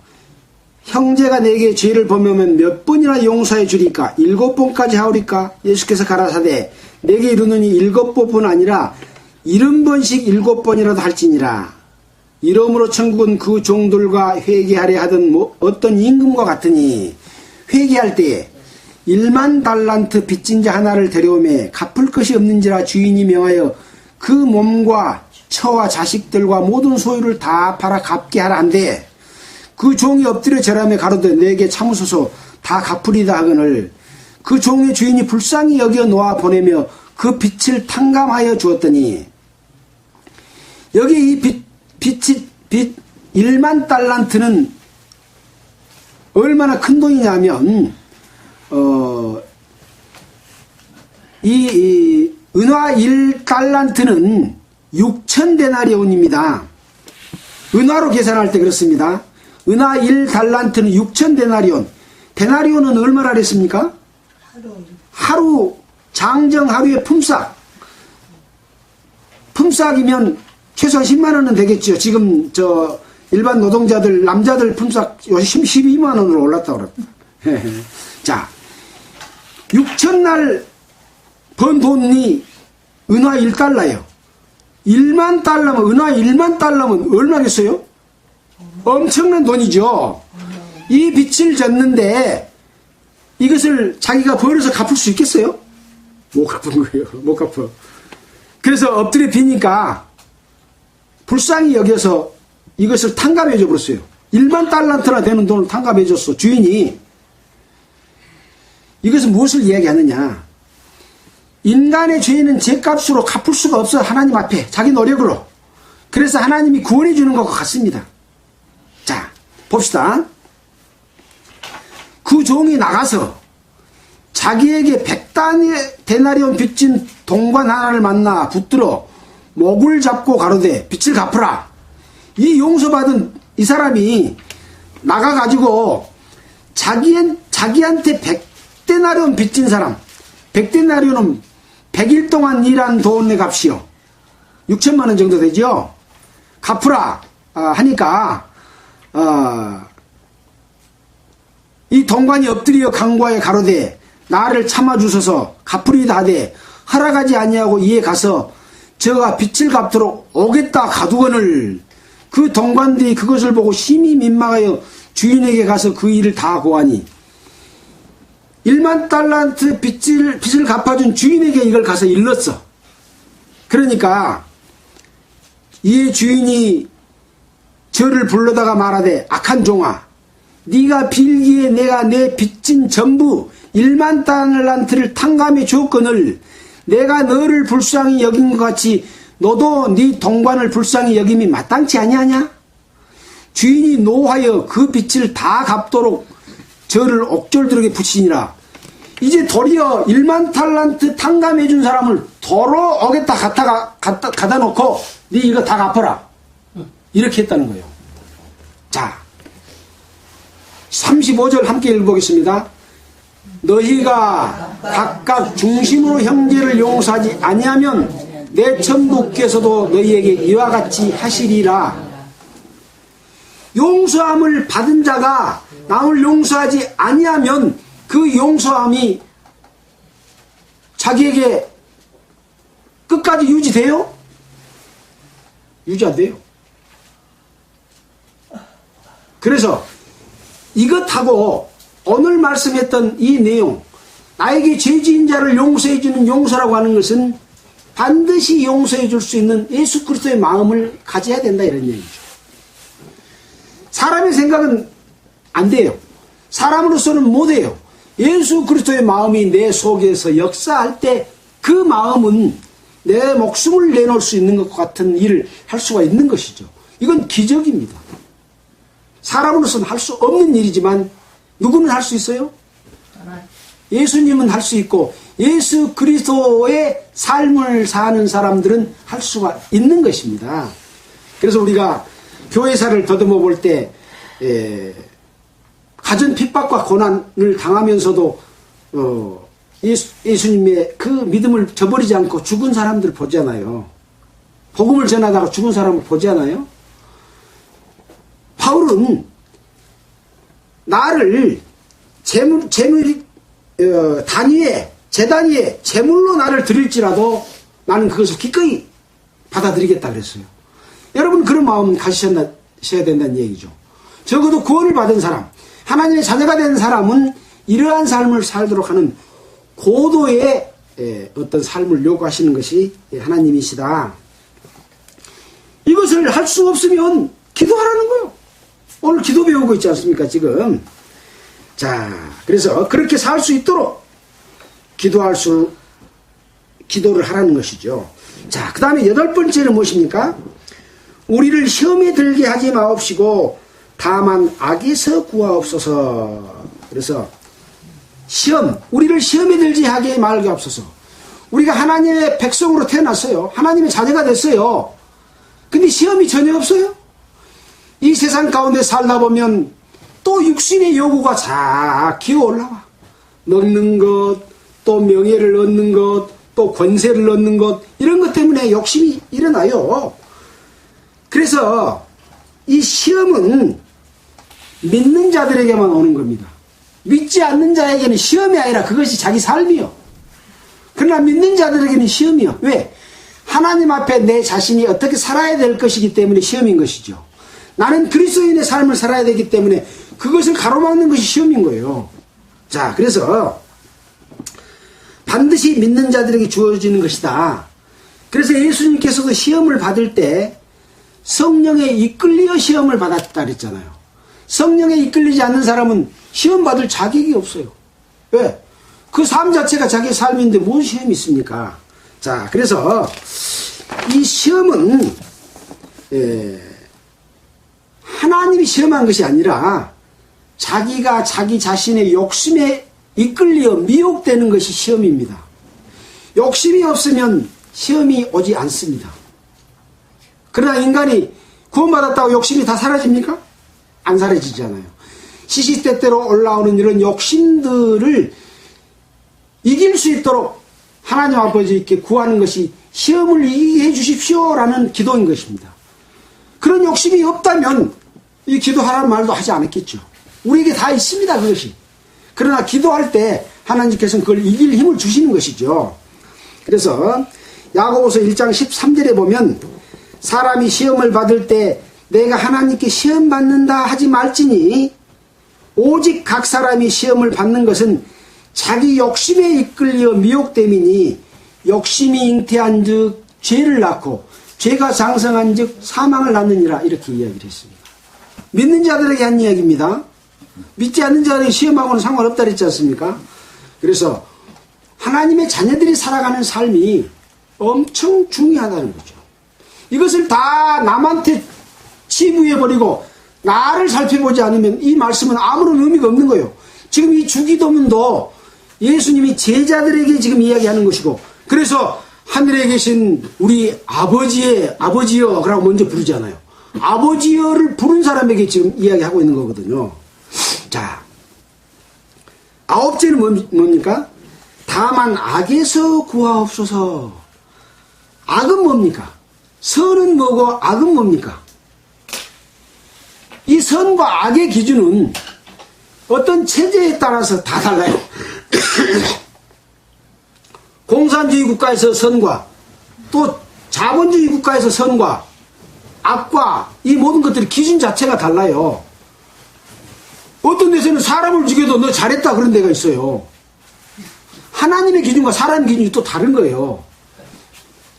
형제가 내게 죄를 범하면 몇 번이나 용서해 주리까? 7번까지 하오리까? 예수께서 가라사대 내게 이르노니 7번뿐 아니라 70번씩 7번이라도 할지니라. 이러므로 천국은 그 종들과 회개하려 하던 어떤 임금과 같으니 회개할 때에 1만 달란트 빚진 자 하나를 데려오매 갚을 것이 없는지라 주인이 명하여 그 몸과 처와 자식들과 모든 소유를 다 팔아 갚게 하라 한데 그 종이 엎드려 절하며 가로되 내게 참으소서 다 갚으리다 하거늘 그 종의 주인이 불쌍히 여겨 놓아 보내며 그 빚을 탕감하여 주었더니 여기 이 빚 1만 달란트는 얼마나 큰 돈이냐면 이 은화 1달란트는 6,000데나리온입니다. 은화로 계산할 때 그렇습니다. 은화 1달란트는 6,000데나리온. 데나리온은 얼마나 그랬습니까? 하루, 장정 하루의 품삯. 품삯이면 최소한 10만원은 되겠죠. 지금 일반 노동자들, 남자들 품삯 요즘 12만원으로 올랐다고 그럽니다. 자, 6,000날 번 돈이 은화 1달러예요. 1만 달러면, 은화 1만 달러면 얼마겠어요? 엄청난 돈이죠. 이 빚을 졌는데 이것을 자기가 벌어서 갚을 수 있겠어요? 못 갚은 거예요. 못 갚아. 그래서 엎드려 비니까 불쌍히 여겨서 이것을 탕감해 줘 버렸어요. 1만 달란트나 되는 돈을 탕감해 줬어. 주인이. 이것은 무엇을 이야기하느냐? 인간의 죄는 죄값으로 갚을 수가 없어. 하나님 앞에 자기 노력으로. 그래서 하나님이 구원해 주는 것과 같습니다. 자, 봅시다. 그 종이 나가서 자기에게 100데나리온 빚진 동관 하나를 만나 붙들어 목을 잡고 가로되 빚을 갚으라. 이 용서받은 이 사람이 나가가지고 자기한테 100데나리온 빚진 사람, 100데나리온은 100일 동안 일한 돈의 값이요. 6천만원 정도 되죠. 갚으라 하니까 이 동관이 엎드려 강구하여 가로되 나를 참아주소서 갚으리다 하되 허락하지 아니하고 이에 가서 저가 빚을 갚도록 오겠다 가두거늘. 그 동관들이 그것을 보고 심히 민망하여 주인에게 가서 그 일을 다 고하니 1만 달란트 빚을 갚아준 주인에게 이걸 가서 일렀어. 그러니까 이 주인이 저를 불러다가 말하되 악한 종아 네가 빌기에 내가 내 빚진 전부 1만 달란트를 탕감해 주었거늘 내가 너를 불쌍히 여긴 것 같이 너도 네 동반을 불쌍히 여김이 마땅치 아니하냐? 주인이 노하여 그 빚을 다 갚도록 저를 옥졸들에게 붙이니라. 이제 도리어 1만 달란트 탕감해 준 사람을 도로 어겠다 갖다 놓고 네 이거 다 갚아라. 이렇게 했다는 거예요. 자, 35절 함께 읽어보겠습니다. 너희가 각각 중심으로 형제를 용서하지 아니하면 내 천부께서도 너희에게 이와 같이 하시리라. 용서함을 받은 자가 남을 용서하지 아니하면 그 용서함이 자기에게 끝까지 유지돼요? 유지 안 돼요. 그래서 이것하고 오늘 말씀했던 이 내용, 나에게 죄지은 자를 용서해 주는 용서라고 하는 것은 반드시 용서해 줄 수 있는 예수 그리스도의 마음을 가져야 된다, 이런 얘기죠. 사람의 생각은 안 돼요. 사람으로서는 못 해요. 예수 그리스도의 마음이 내 속에서 역사할 때 그 마음은 내 목숨을 내놓을 수 있는 것 같은 일을 할 수가 있는 것이죠. 이건 기적입니다. 사람으로서는 할 수 없는 일이지만 누구는 할 수 있어요? 예수님은 할 수 있고 예수 그리스도의 삶을 사는 사람들은 할 수가 있는 것입니다. 그래서 우리가 교회사를 더듬어 볼 때 가진 핍박과 고난을 당하면서도 예수님의 그 믿음을 저버리지 않고 죽은 사람들 보잖아요. 복음을 전하다가 죽은 사람을 보잖아요. 바울은 나를 제단 위에 제물로 나를 드릴지라도 나는 그것을 기꺼이 받아들이겠다 그랬어요. 여러분 그런 마음 가지셔야 된다는 얘기죠. 적어도 구원을 받은 사람, 하나님의 자녀가 된 사람은 이러한 삶을 살도록 하는 고도의 어떤 삶을 요구하시는 것이 하나님이시다. 이것을 할 수 없으면 기도하라는 거예요. 오늘 기도 배우고 있지 않습니까 지금. 자, 그래서 그렇게 살 수 있도록 기도를 하라는 것이죠. 자, 그 다음에 8번째는 무엇입니까? 우리를 시험에 들게 하지 마옵시고 다만 악에서 구하옵소서. 그래서 우리를 시험에 들지 하게 말게 없어서. 우리가 하나님의 백성으로 태어났어요. 하나님의 자녀가 됐어요. 근데 시험이 전혀 없어요. 이 세상 가운데 살다 보면 또 육신의 요구가 자 기어 올라와. 먹는 것, 또 명예를 얻는 것, 또 권세를 얻는 것, 이런 것 때문에 욕심이 일어나요. 그래서 이 시험은 믿는 자들에게만 오는 겁니다. 믿지 않는 자에게는 시험이 아니라 그것이 자기 삶이요. 그러나 믿는 자들에게는 시험이요. 왜? 하나님 앞에 내 자신이 어떻게 살아야 될 것이기 때문에 시험인 것이죠. 나는 그리스도인의 삶을 살아야 되기 때문에 그것을 가로막는 것이 시험인 거예요. 자, 그래서 반드시 믿는 자들에게 주어지는 것이다. 그래서 예수님께서도 시험을 받을 때 성령에 이끌려 시험을 받았다 그랬잖아요. 성령에 이끌리지 않는 사람은 시험 받을 자격이 없어요. 왜? 그 삶 자체가 자기 삶인데 무슨 시험이 있습니까? 자, 그래서 이 시험은 하나님이 시험한 것이 아니라 자기가 자기 자신의 욕심에 이끌려 미혹되는 것이 시험입니다. 욕심이 없으면 시험이 오지 않습니다. 그러나 인간이 구원받았다고 욕심이 다 사라집니까? 안 사라지잖아요. 시시때때로 올라오는 이런 욕심들을 이길 수 있도록 하나님 아버지께 구하는 것이 시험을 이기게 해주십시오라는 기도인 것입니다. 그런 욕심이 없다면 이 기도하라는 말도 하지 않았겠죠. 우리에게 다 있습니다, 그것이. 그러나 기도할 때 하나님께서는 그걸 이길 힘을 주시는 것이죠. 그래서 야고보서 1장 13절에 보면 사람이 시험을 받을 때 내가 하나님께 시험 받는다 하지 말지니 오직 각 사람이 시험을 받는 것은 자기 욕심에 이끌려 미혹됨이니 욕심이 잉태한 즉 죄를 낳고 죄가 장성한 즉 사망을 낳느니라 이렇게 이야기를 했습니다. 믿는 자들에게 한 이야기입니다. 믿지 않는 자들에게 시험하고는 상관없다 그랬지 않습니까? 그래서 하나님의 자녀들이 살아가는 삶이 엄청 중요하다는 거죠. 이것을 다 남한테 치부해버리고 나를 살펴보지 않으면 이 말씀은 아무런 의미가 없는 거예요. 지금 이 주기도문도 예수님이 제자들에게 지금 이야기하는 것이고, 그래서 하늘에 계신 우리 아버지여라고 먼저 부르잖아요. 아버지여를 부른 사람에게 지금 이야기하고 있는 거거든요. 자, 아홉째는 뭡니까? 다만 악에서 구하옵소서. 악은 뭡니까? 선은 뭐고 악은 뭡니까? 이 선과 악의 기준은 어떤 체제에 따라서 다 달라요. 공산주의 국가에서 선과 또 자본주의 국가에서 선과 악과 이 모든 것들이 기준 자체가 달라요. 어떤 데서는 사람을 죽여도 너 잘했다 그런 데가 있어요. 하나님의 기준과 사람의 기준이 또 다른 거예요.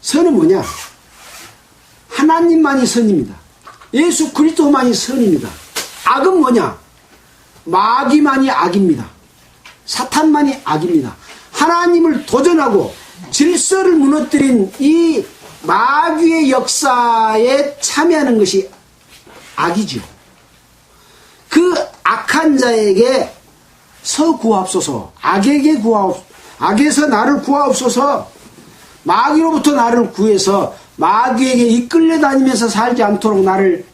선은 뭐냐? 하나님만이 선입니다. 예수 그리스도만이 선입니다. 악은 뭐냐? 마귀만이 악입니다. 사탄만이 악입니다. 하나님을 도전하고 질서를 무너뜨린 이 마귀의 역사에 참여하는 것이 악이죠. 그 악한 자에게 구하옵소서. 악에서 나를 구하옵소서. 마귀로부터 나를 구해서 마귀에게 이끌려 다니면서 살지 않도록 나를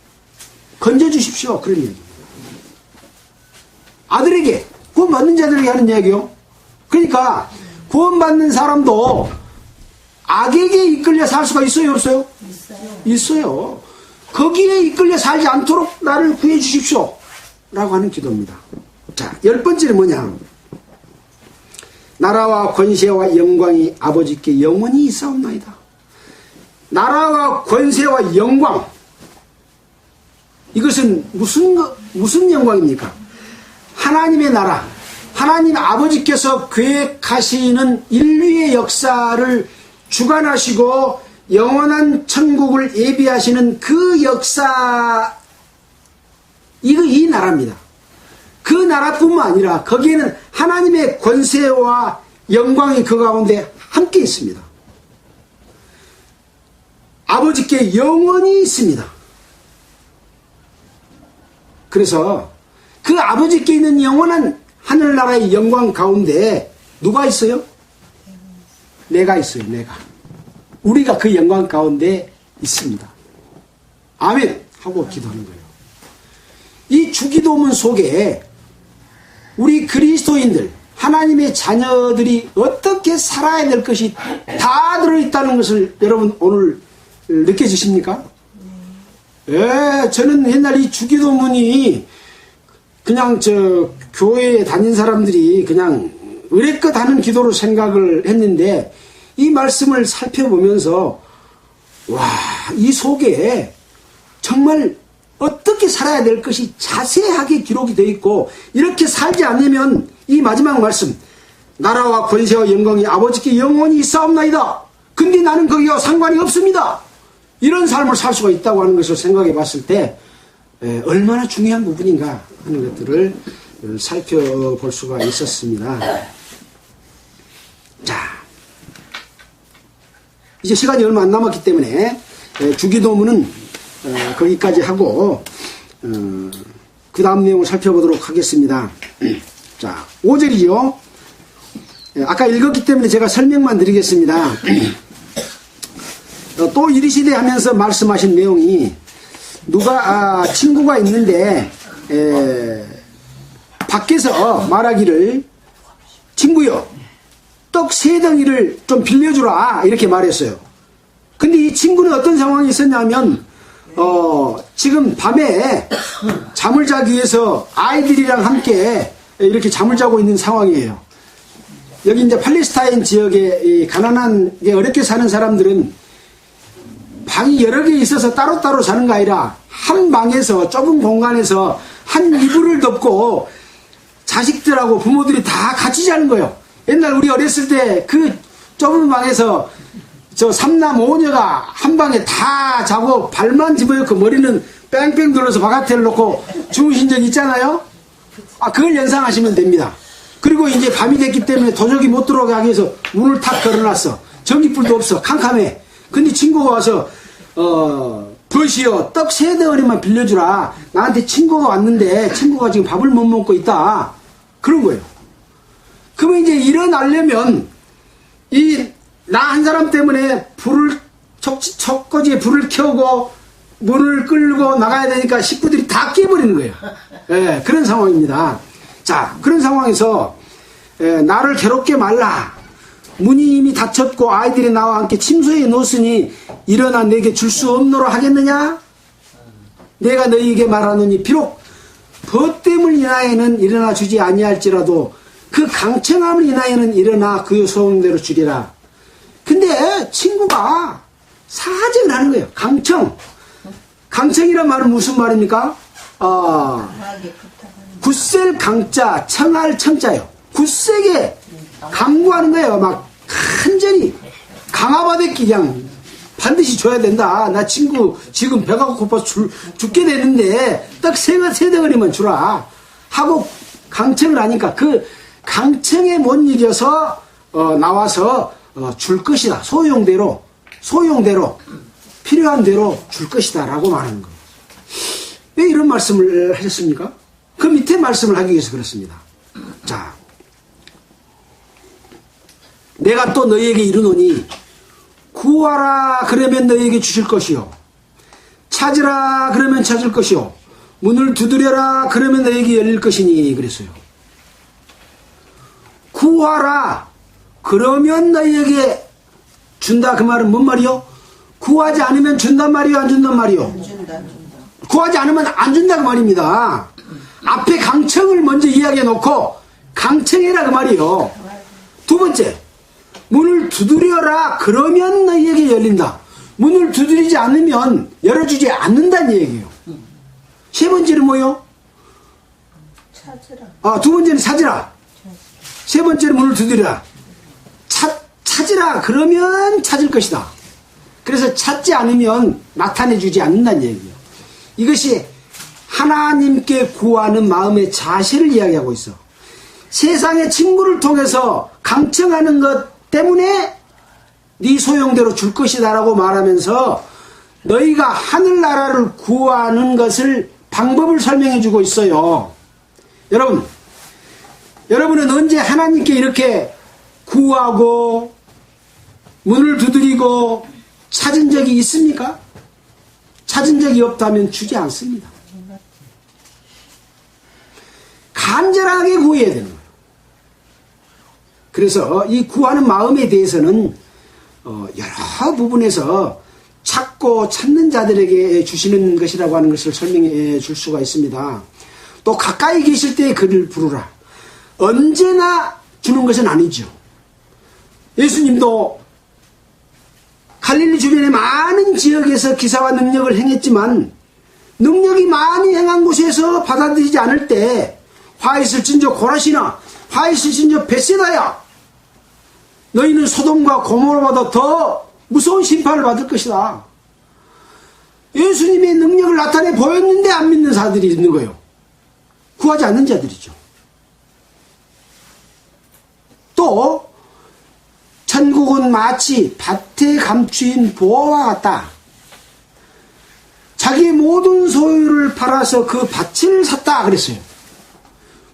건져주십시오. 그런 얘기입니다. 아들에게, 구원받는 자들에게 하는 이야기요. 그러니까 구원받는 사람도 악에게 이끌려 살 수가 있어요, 없어요? 있어요. 거기에 이끌려 살지 않도록 나를 구해 주십시오 라고 하는 기도입니다. 자, 10번째는 뭐냐? 나라와 권세와 영광이 아버지께 영원히 있사옵나이다. 나라와 권세와 영광, 이것은 무슨 영광입니까? 하나님의 나라, 하나님 아버지께서 계획하시는 인류의 역사를 주관하시고 영원한 천국을 예비하시는 그 역사, 이 나라입니다. 그 나라뿐만 아니라 거기에는 하나님의 권세와 영광이 그 가운데 함께 있습니다. 아버지께 영원히 있습니다. 그래서 그 아버지께 있는 영원한 하늘나라의 영광 가운데 누가 있어요? 내가 있어요. 내가. 우리가 그 영광 가운데 있습니다. 아멘 하고 기도하는 거예요. 이 주기도문 속에 우리 그리스도인들, 하나님의 자녀들이 어떻게 살아야 될 것이 다 들어있다는 것을 여러분 오늘 느껴지십니까? 예, 저는 옛날 이 주기도문이 그냥 교회에 다닌 사람들이 그냥 의례껏 하는 기도로 생각을 했는데, 이 말씀을 살펴보면서 와, 이 속에 정말 어떻게 살아야 될 것이 자세하게 기록이 되어 있고, 이렇게 살지 않으면 이 마지막 말씀, 나라와 권세와 영광이 아버지께 영원히 있사옵나이다. 근데 나는 거기와 상관이 없습니다. 이런 삶을 살 수가 있다고 하는 것을 생각해 봤을 때 얼마나 중요한 부분인가 하는 것들을 살펴볼 수가 있었습니다. 자, 이제 시간이 얼마 안 남았기 때문에 주기도문은 거기까지 하고 그 다음 내용을 살펴보도록 하겠습니다. 자, 5절이죠. 아까 읽었기 때문에 제가 설명만 드리겠습니다. 또 이르시되 하면서 말씀하신 내용이, 친구가 있는데 밖에서 말하기를, 친구여 떡 3덩이를 좀 빌려주라 이렇게 말했어요. 근데 이 친구는 어떤 상황이 있었냐면 지금 밤에 잠을 자기 위해서 아이들이랑 함께 이렇게 잠을 자고 있는 상황이에요. 여기 이제 팔레스타인 지역에 가난한 어렵게 사는 사람들은 방이 여러 개 있어서 따로따로 자는 거 아니라 한 방에서, 좁은 공간에서 한 이불을 덮고 자식들하고 부모들이 다 같이 자는 거예요. 옛날 우리 어렸을 때 그 좁은 방에서 삼남 오녀가 한 방에 다 자고 발만 집어넣고 머리는 뺑뺑 둘러서 바깥에 놓고 주무신 적 있잖아요. 그걸 연상하시면 됩니다. 그리고 이제 밤이 됐기 때문에 도적이 못 들어오게 하기 위해서 문을 탁 걸어놨어. 전기불도 없어. 캄캄해. 근데 친구가 와서 버시여 떡 3덩어리만 빌려주라. 나한테 친구가 왔는데 친구가 지금 밥을 못 먹고 있다. 그런 거예요. 그러면 이제 일어나려면 나 한 사람 때문에 척거지에 불을 켜고 문을 끌고 나가야 되니까 식구들이 다 깨버리는 거예요. 예, 그런 상황입니다. 자, 그런 상황에서 나를 괴롭게 말라. 문이 이미 닫혔고 아이들이 나와 함께 침소에 놓으니 일어나 내게 줄 수 없노라 하겠느냐? 내가 너희에게 말하노니 비록 벗됨을 인하여는 일어나 주지 아니할지라도 그 강청함을 인하여는 일어나 그 소원대로 주리라. 근데 친구가 사정을 하는 거예요. 강청. 강청이란 말은 무슨 말입니까? 굳셀 강자, 청할 청자요. 굳세게 강구하는 거예요. 막 간절히 강화받았기 그냥 반드시 줘야 된다. 나 친구 지금 배가 고파 죽게 되는데 딱 3덩어리만 주라 하고 강청을 하니까 그 강청에 못 이겨서 나와서 줄 것이다. 소용대로 필요한 대로 줄 것이다 라고 말하는 거예요. 왜 이런 말씀을 하셨습니까? 그 밑에 말씀을 하기 위해서 그렇습니다. 자, 내가 또 너희에게 이르노니 구하라 그러면 너희에게 주실 것이요 찾으라 그러면 찾을 것이요 문을 두드려라 그러면 너희에게 열릴 것이니 그랬어요. 구하라 그러면 너희에게 준다. 그 말은 뭔 말이요? 구하지 않으면 준단 말이요 안 준단 말이요? 구하지 않으면 안 준다 그 말입니다. 앞에 강청을 먼저 이야기해 놓고 강청해라 그 말이요. 두 번째, 문을 두드려라 그러면 너희에게 열린다. 문을 두드리지 않으면 열어주지 않는다는 얘기예요. 세 번째는 뭐요? 찾으라. 두 번째는 찾으라. 세 번째는 문을 두드리라. 찾으라 그러면 찾을 것이다. 그래서 찾지 않으면 나타내주지 않는다는 얘기예요. 이것이 하나님께 구하는 마음의 자세를 이야기하고 있어. 세상의 친구를 통해서 강청하는 것 때문에 네 소용대로 줄 것이다 라고 말하면서 너희가 하늘나라를 구하는 것을 방법을 설명해 주고 있어요. 여러분은 언제 하나님께 이렇게 구하고 문을 두드리고 찾은 적이 있습니까? 찾은 적이 없다면 주지 않습니다. 간절하게 구해야 되는 거예요. 그래서 이 구하는 마음에 대해서는 여러 부분에서 찾고 찾는 자들에게 주시는 것이라고 하는 것을 설명해 줄 수가 있습니다. 또 가까이 계실 때 그를 부르라. 언제나 주는 것은 아니죠. 예수님도 갈릴리 주변의 많은 지역에서 기사와 능력을 행했지만 능력이 많이 행한 곳에서 받아들이지 않을 때 화 있을진저 고라시나 화 있을진저 벳세다야 너희는 소돔과 고모라보다 더 무서운 심판을 받을 것이다. 예수님의 능력을 나타내 보였는데 안 믿는 자들이 있는 거예요. 구하지 않는 자들이죠. 또 천국은 마치 밭에 감추인 보화와 같다. 자기의 모든 소유를 팔아서 그 밭을 샀다 그랬어요.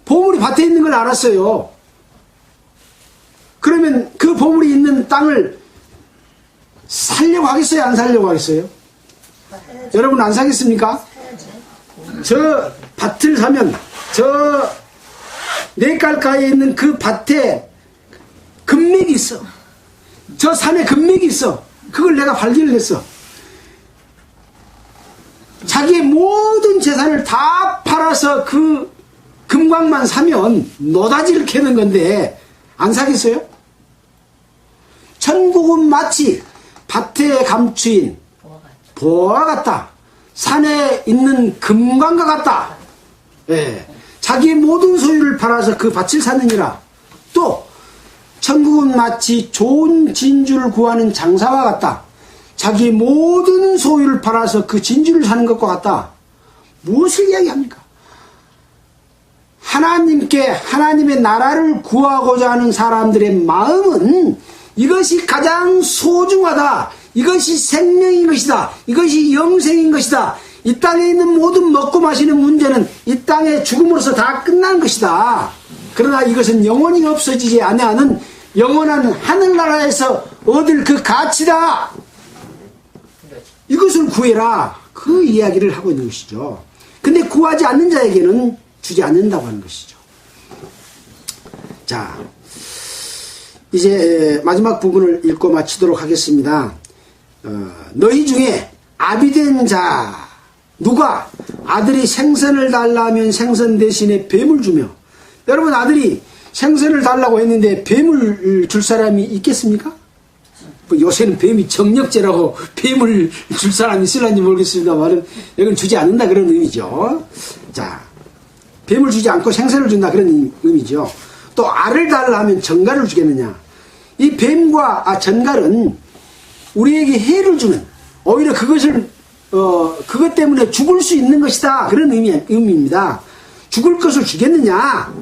보물이 밭에 있는 걸 알았어요. 그러면 그 보물이 있는 땅을 살려고 하겠어요? 안 살려고 하겠어요? 여러분 안 사겠습니까? 저 밭을 사면 저 냇가에 있는 그 밭에 금맥이 있어. 저 산에 금맥이 있어. 그걸 내가 발견을 했어. 자기의 모든 재산을 다 팔아서 그 금광만 사면 노다지를 캐는 건데 안 사겠어요? 천국은 마치 밭에 감추인 보화와 같다. 산에 있는 금광과 같다. 예. 자기의 모든 소유를 팔아서 그 밭을 샀느니라. 또 천국은 마치 좋은 진주를 구하는 장사와 같다. 자기의 모든 소유를 팔아서 그 진주를 사는 것과 같다. 무엇을 이야기합니까? 하나님께 하나님의 나라를 구하고자 하는 사람들의 마음은 이것이 가장 소중하다. 이것이 생명인 것이다. 이것이 영생인 것이다. 이 땅에 있는 모든 먹고 마시는 문제는 이 땅의 죽음으로서 다 끝난 것이다. 그러나 이것은 영원히 없어지지 아니하는 영원한 하늘나라에서 얻을 그 가치다. 이것을 구해라. 그 이야기를 하고 있는 것이죠. 근데 구하지 않는 자에게는 주지 않는다고 하는 것이죠. 자, 이제 마지막 부분을 읽고 마치도록 하겠습니다. 너희 중에 아비된 자 누가 아들이 생선을 달라 하면 생선 대신에 뱀을 주며, 여러분 아들이 생선을 달라고 했는데 뱀을 줄 사람이 있겠습니까? 요새는 뱀이 정력제라고 뱀을 줄 사람이 있을런지 모르겠습니다만 이건 주지 않는다 그런 의미죠. 자, 뱀을 주지 않고 생선을 준다 그런 의미죠. 또 알을 달라 하면 전갈을 주겠느냐. 이 뱀과 전갈은 우리에게 해를 주는, 오히려 그것 때문에 죽을 수 있는 것이다 그런 의미입니다. 죽을 것을 주겠느냐.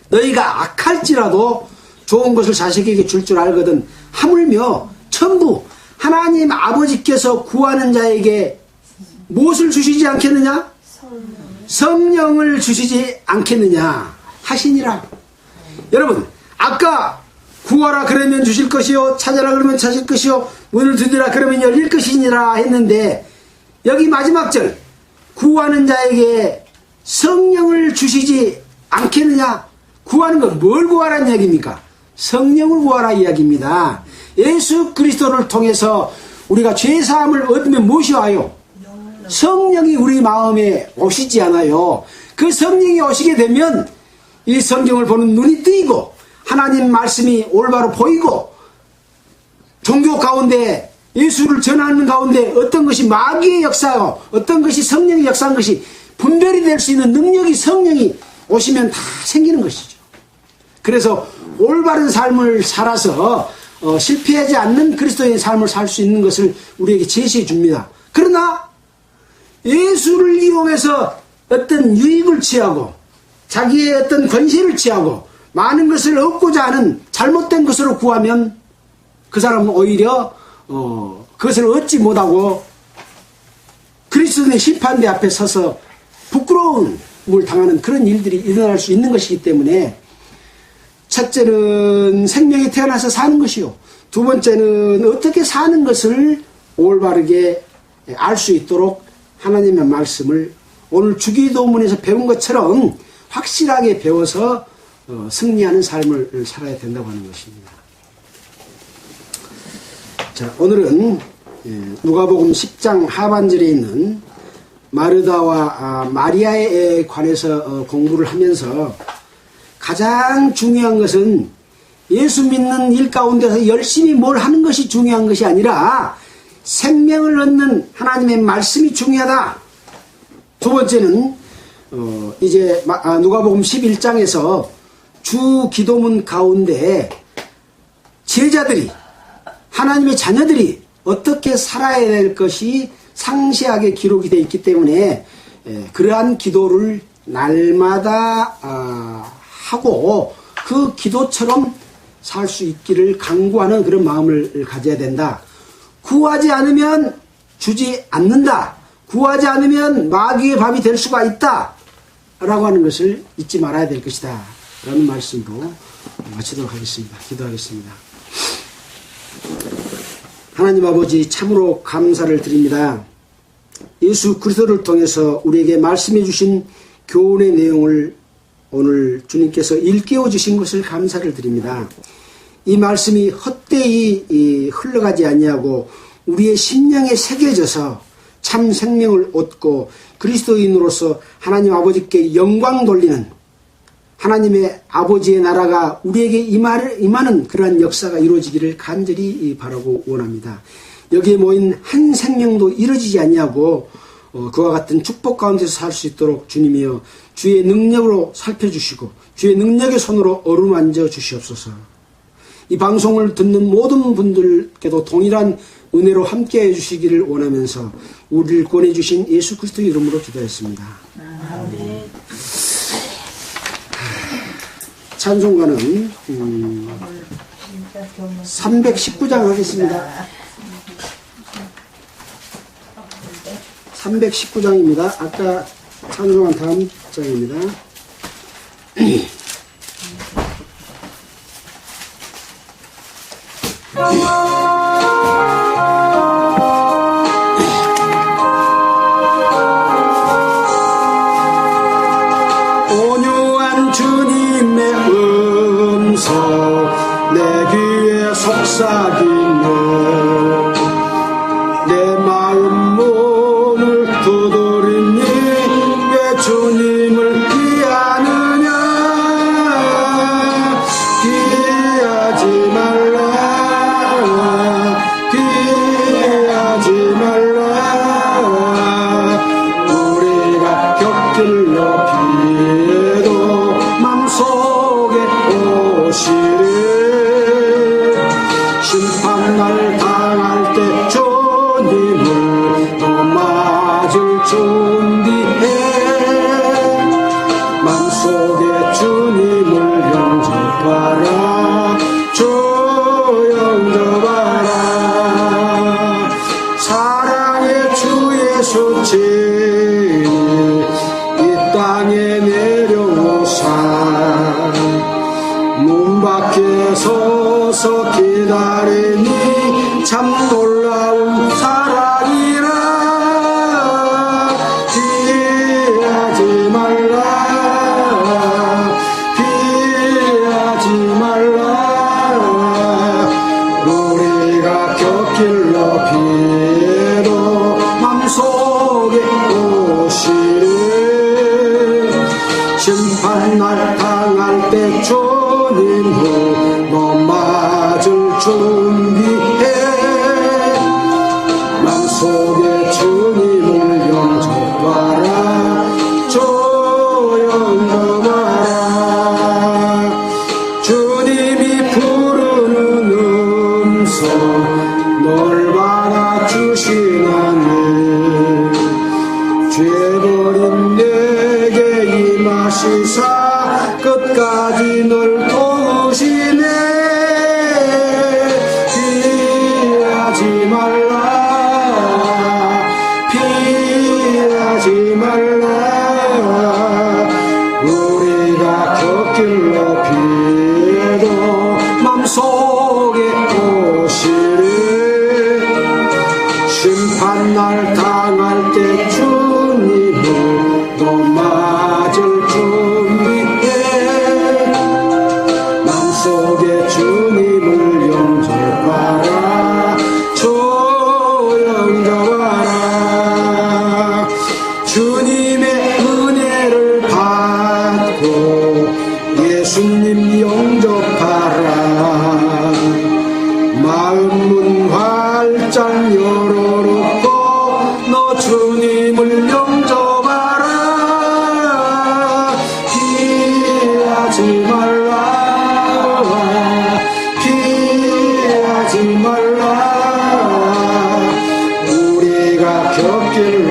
너희가 악할지라도 좋은 것을 자식에게 줄 줄 알거든 하물며 전부 하나님 아버지께서 구하는 자에게 무엇을 주시지 않겠느냐? 성령을 주시지 않겠느냐 하시니라. 여러분, 아까 구하라 그러면 주실 것이요, 찾아라 그러면 찾을 것이요, 문을 두드리라 그러면 열릴 것이니라 했는데, 여기 마지막 절 구하는 자에게 성령을 주시지 않겠느냐. 구하는 건 뭘 구하라는 얘기입니까? 성령을 구하라 이야기입니다. 예수 그리스도를 통해서 우리가 죄사함을 얻으면 무엇이 와요? 성령이 우리 마음에 오시지 않아요. 그 성령이 오시게 되면 이 성경을 보는 눈이 뜨이고 하나님 말씀이 올바로 보이고, 종교 가운데 예수를 전하는 가운데 어떤 것이 마귀의 역사요, 어떤 것이 성령의 역사인 것이 분별이 될 수 있는 능력이 성령이 오시면 다 생기는 것이죠. 그래서 올바른 삶을 살아서 실패하지 않는 그리스도의 삶을 살 수 있는 것을 우리에게 제시해 줍니다. 그러나 예수를 이용해서 어떤 유익을 취하고 자기의 어떤 권세를 취하고 많은 것을 얻고자 하는 잘못된 것으로 구하면 그 사람은 오히려 그것을 얻지 못하고 그리스도의 심판대 앞에 서서 부끄러움을 당하는 그런 일들이 일어날 수 있는 것이기 때문에, 첫째는 생명이 태어나서 사는 것이요, 두 번째는 어떻게 사는 것을 올바르게 알 수 있도록 하나님의 말씀을 오늘 주기도문에서 배운 것처럼 확실하게 배워서 승리하는 삶을 살아야 된다고 하는 것입니다. 자, 오늘은 누가복음 10장 하반절에 있는 마르다와 마리아에 관해서 공부를 하면서 가장 중요한 것은 예수 믿는 일 가운데서 열심히 뭘 하는 것이 중요한 것이 아니라 생명을 얻는 하나님의 말씀이 중요하다. 두 번째는 이제 누가복음 11장에서 주 기도문 가운데 제자들이, 하나님의 자녀들이 어떻게 살아야 될 것이 상세하게 기록이 되어 있기 때문에 그러한 기도를 날마다 하고 그 기도처럼 살 수 있기를 강구하는 그런 마음을 가져야 된다. 구하지 않으면 주지 않는다. 구하지 않으면 마귀의 밥이 될 수가 있다 라고 하는 것을 잊지 말아야 될 것이다 라는 말씀으로 마치도록 하겠습니다. 기도하겠습니다. 하나님 아버지, 참으로 감사를 드립니다. 예수 그리스도를 통해서 우리에게 말씀해 주신 교훈의 내용을 오늘 주님께서 일깨워 주신 것을 감사를 드립니다. 이 말씀이 헛되이 흘러가지 아니하고 우리의 심령에 새겨져서 참 생명을 얻고 그리스도인으로서 하나님 아버지께 영광 돌리는 하나님의 아버지의 나라가 우리에게 임하는 그러한 역사가 이루어지기를 간절히 바라고 원합니다. 여기에 모인 한 생명도 이루어지지 아니하고 그와 같은 축복 가운데서 살 수 있도록 주님이여 주의 능력으로 살펴주시고 주의 능력의 손으로 어루만져 주시옵소서. 이 방송을 듣는 모든 분들께도 동일한 은혜로 함께해 주시기를 원하면서 우리를 구원해 주신 예수 그리스도의 이름으로 기도했습니다. 찬송가는 319장 하겠습니다. 319장입니다. 아까 찬송한 다음 장입니다. 온유한 주님의 음성 내 귀에 속삭이네. 내 마음 문을 두드리니 왜 주님을 피하느냐. 피하지 말라, 피하지 말라. 우리가 곁길로 피해도 맘속에 오시리. 심판날 당할 때 주님을 또 맞을 준비해. 맘속에 주님을 영접하라, 주 영접하라. 사랑의 주 예수 친히 이 땅에 내려오사 문 밖에 서서 기다리니 참 놀라운 사랑이라. 피하지 말라, 피하지 말라. 우리가 곁길로 피해도 맘속에 오시리. 심판날 당할 때 주님을 너 맞을 준비해. 맘속에 주님을 영접하라, 주 영접하라. 주님이 부르는 음성 널 받아주시나니. 죄버린 내게 임하시사 끝까지 널 도우시네. 피하지 말라, 피하지 말라. 우리가 곁길로 피해도 맘속에 오시리. 심판날 당할 때 주님을 또 맞을 준비해. 맘속에 주님을 영접하라, 주 영접하라. 주님의 은혜를 받고 예수님 영접하라. 마음문 활짝 열어놓고 너 주님을 영접하라. 피하지 말라, 피하지 말라. 우리가 곁길로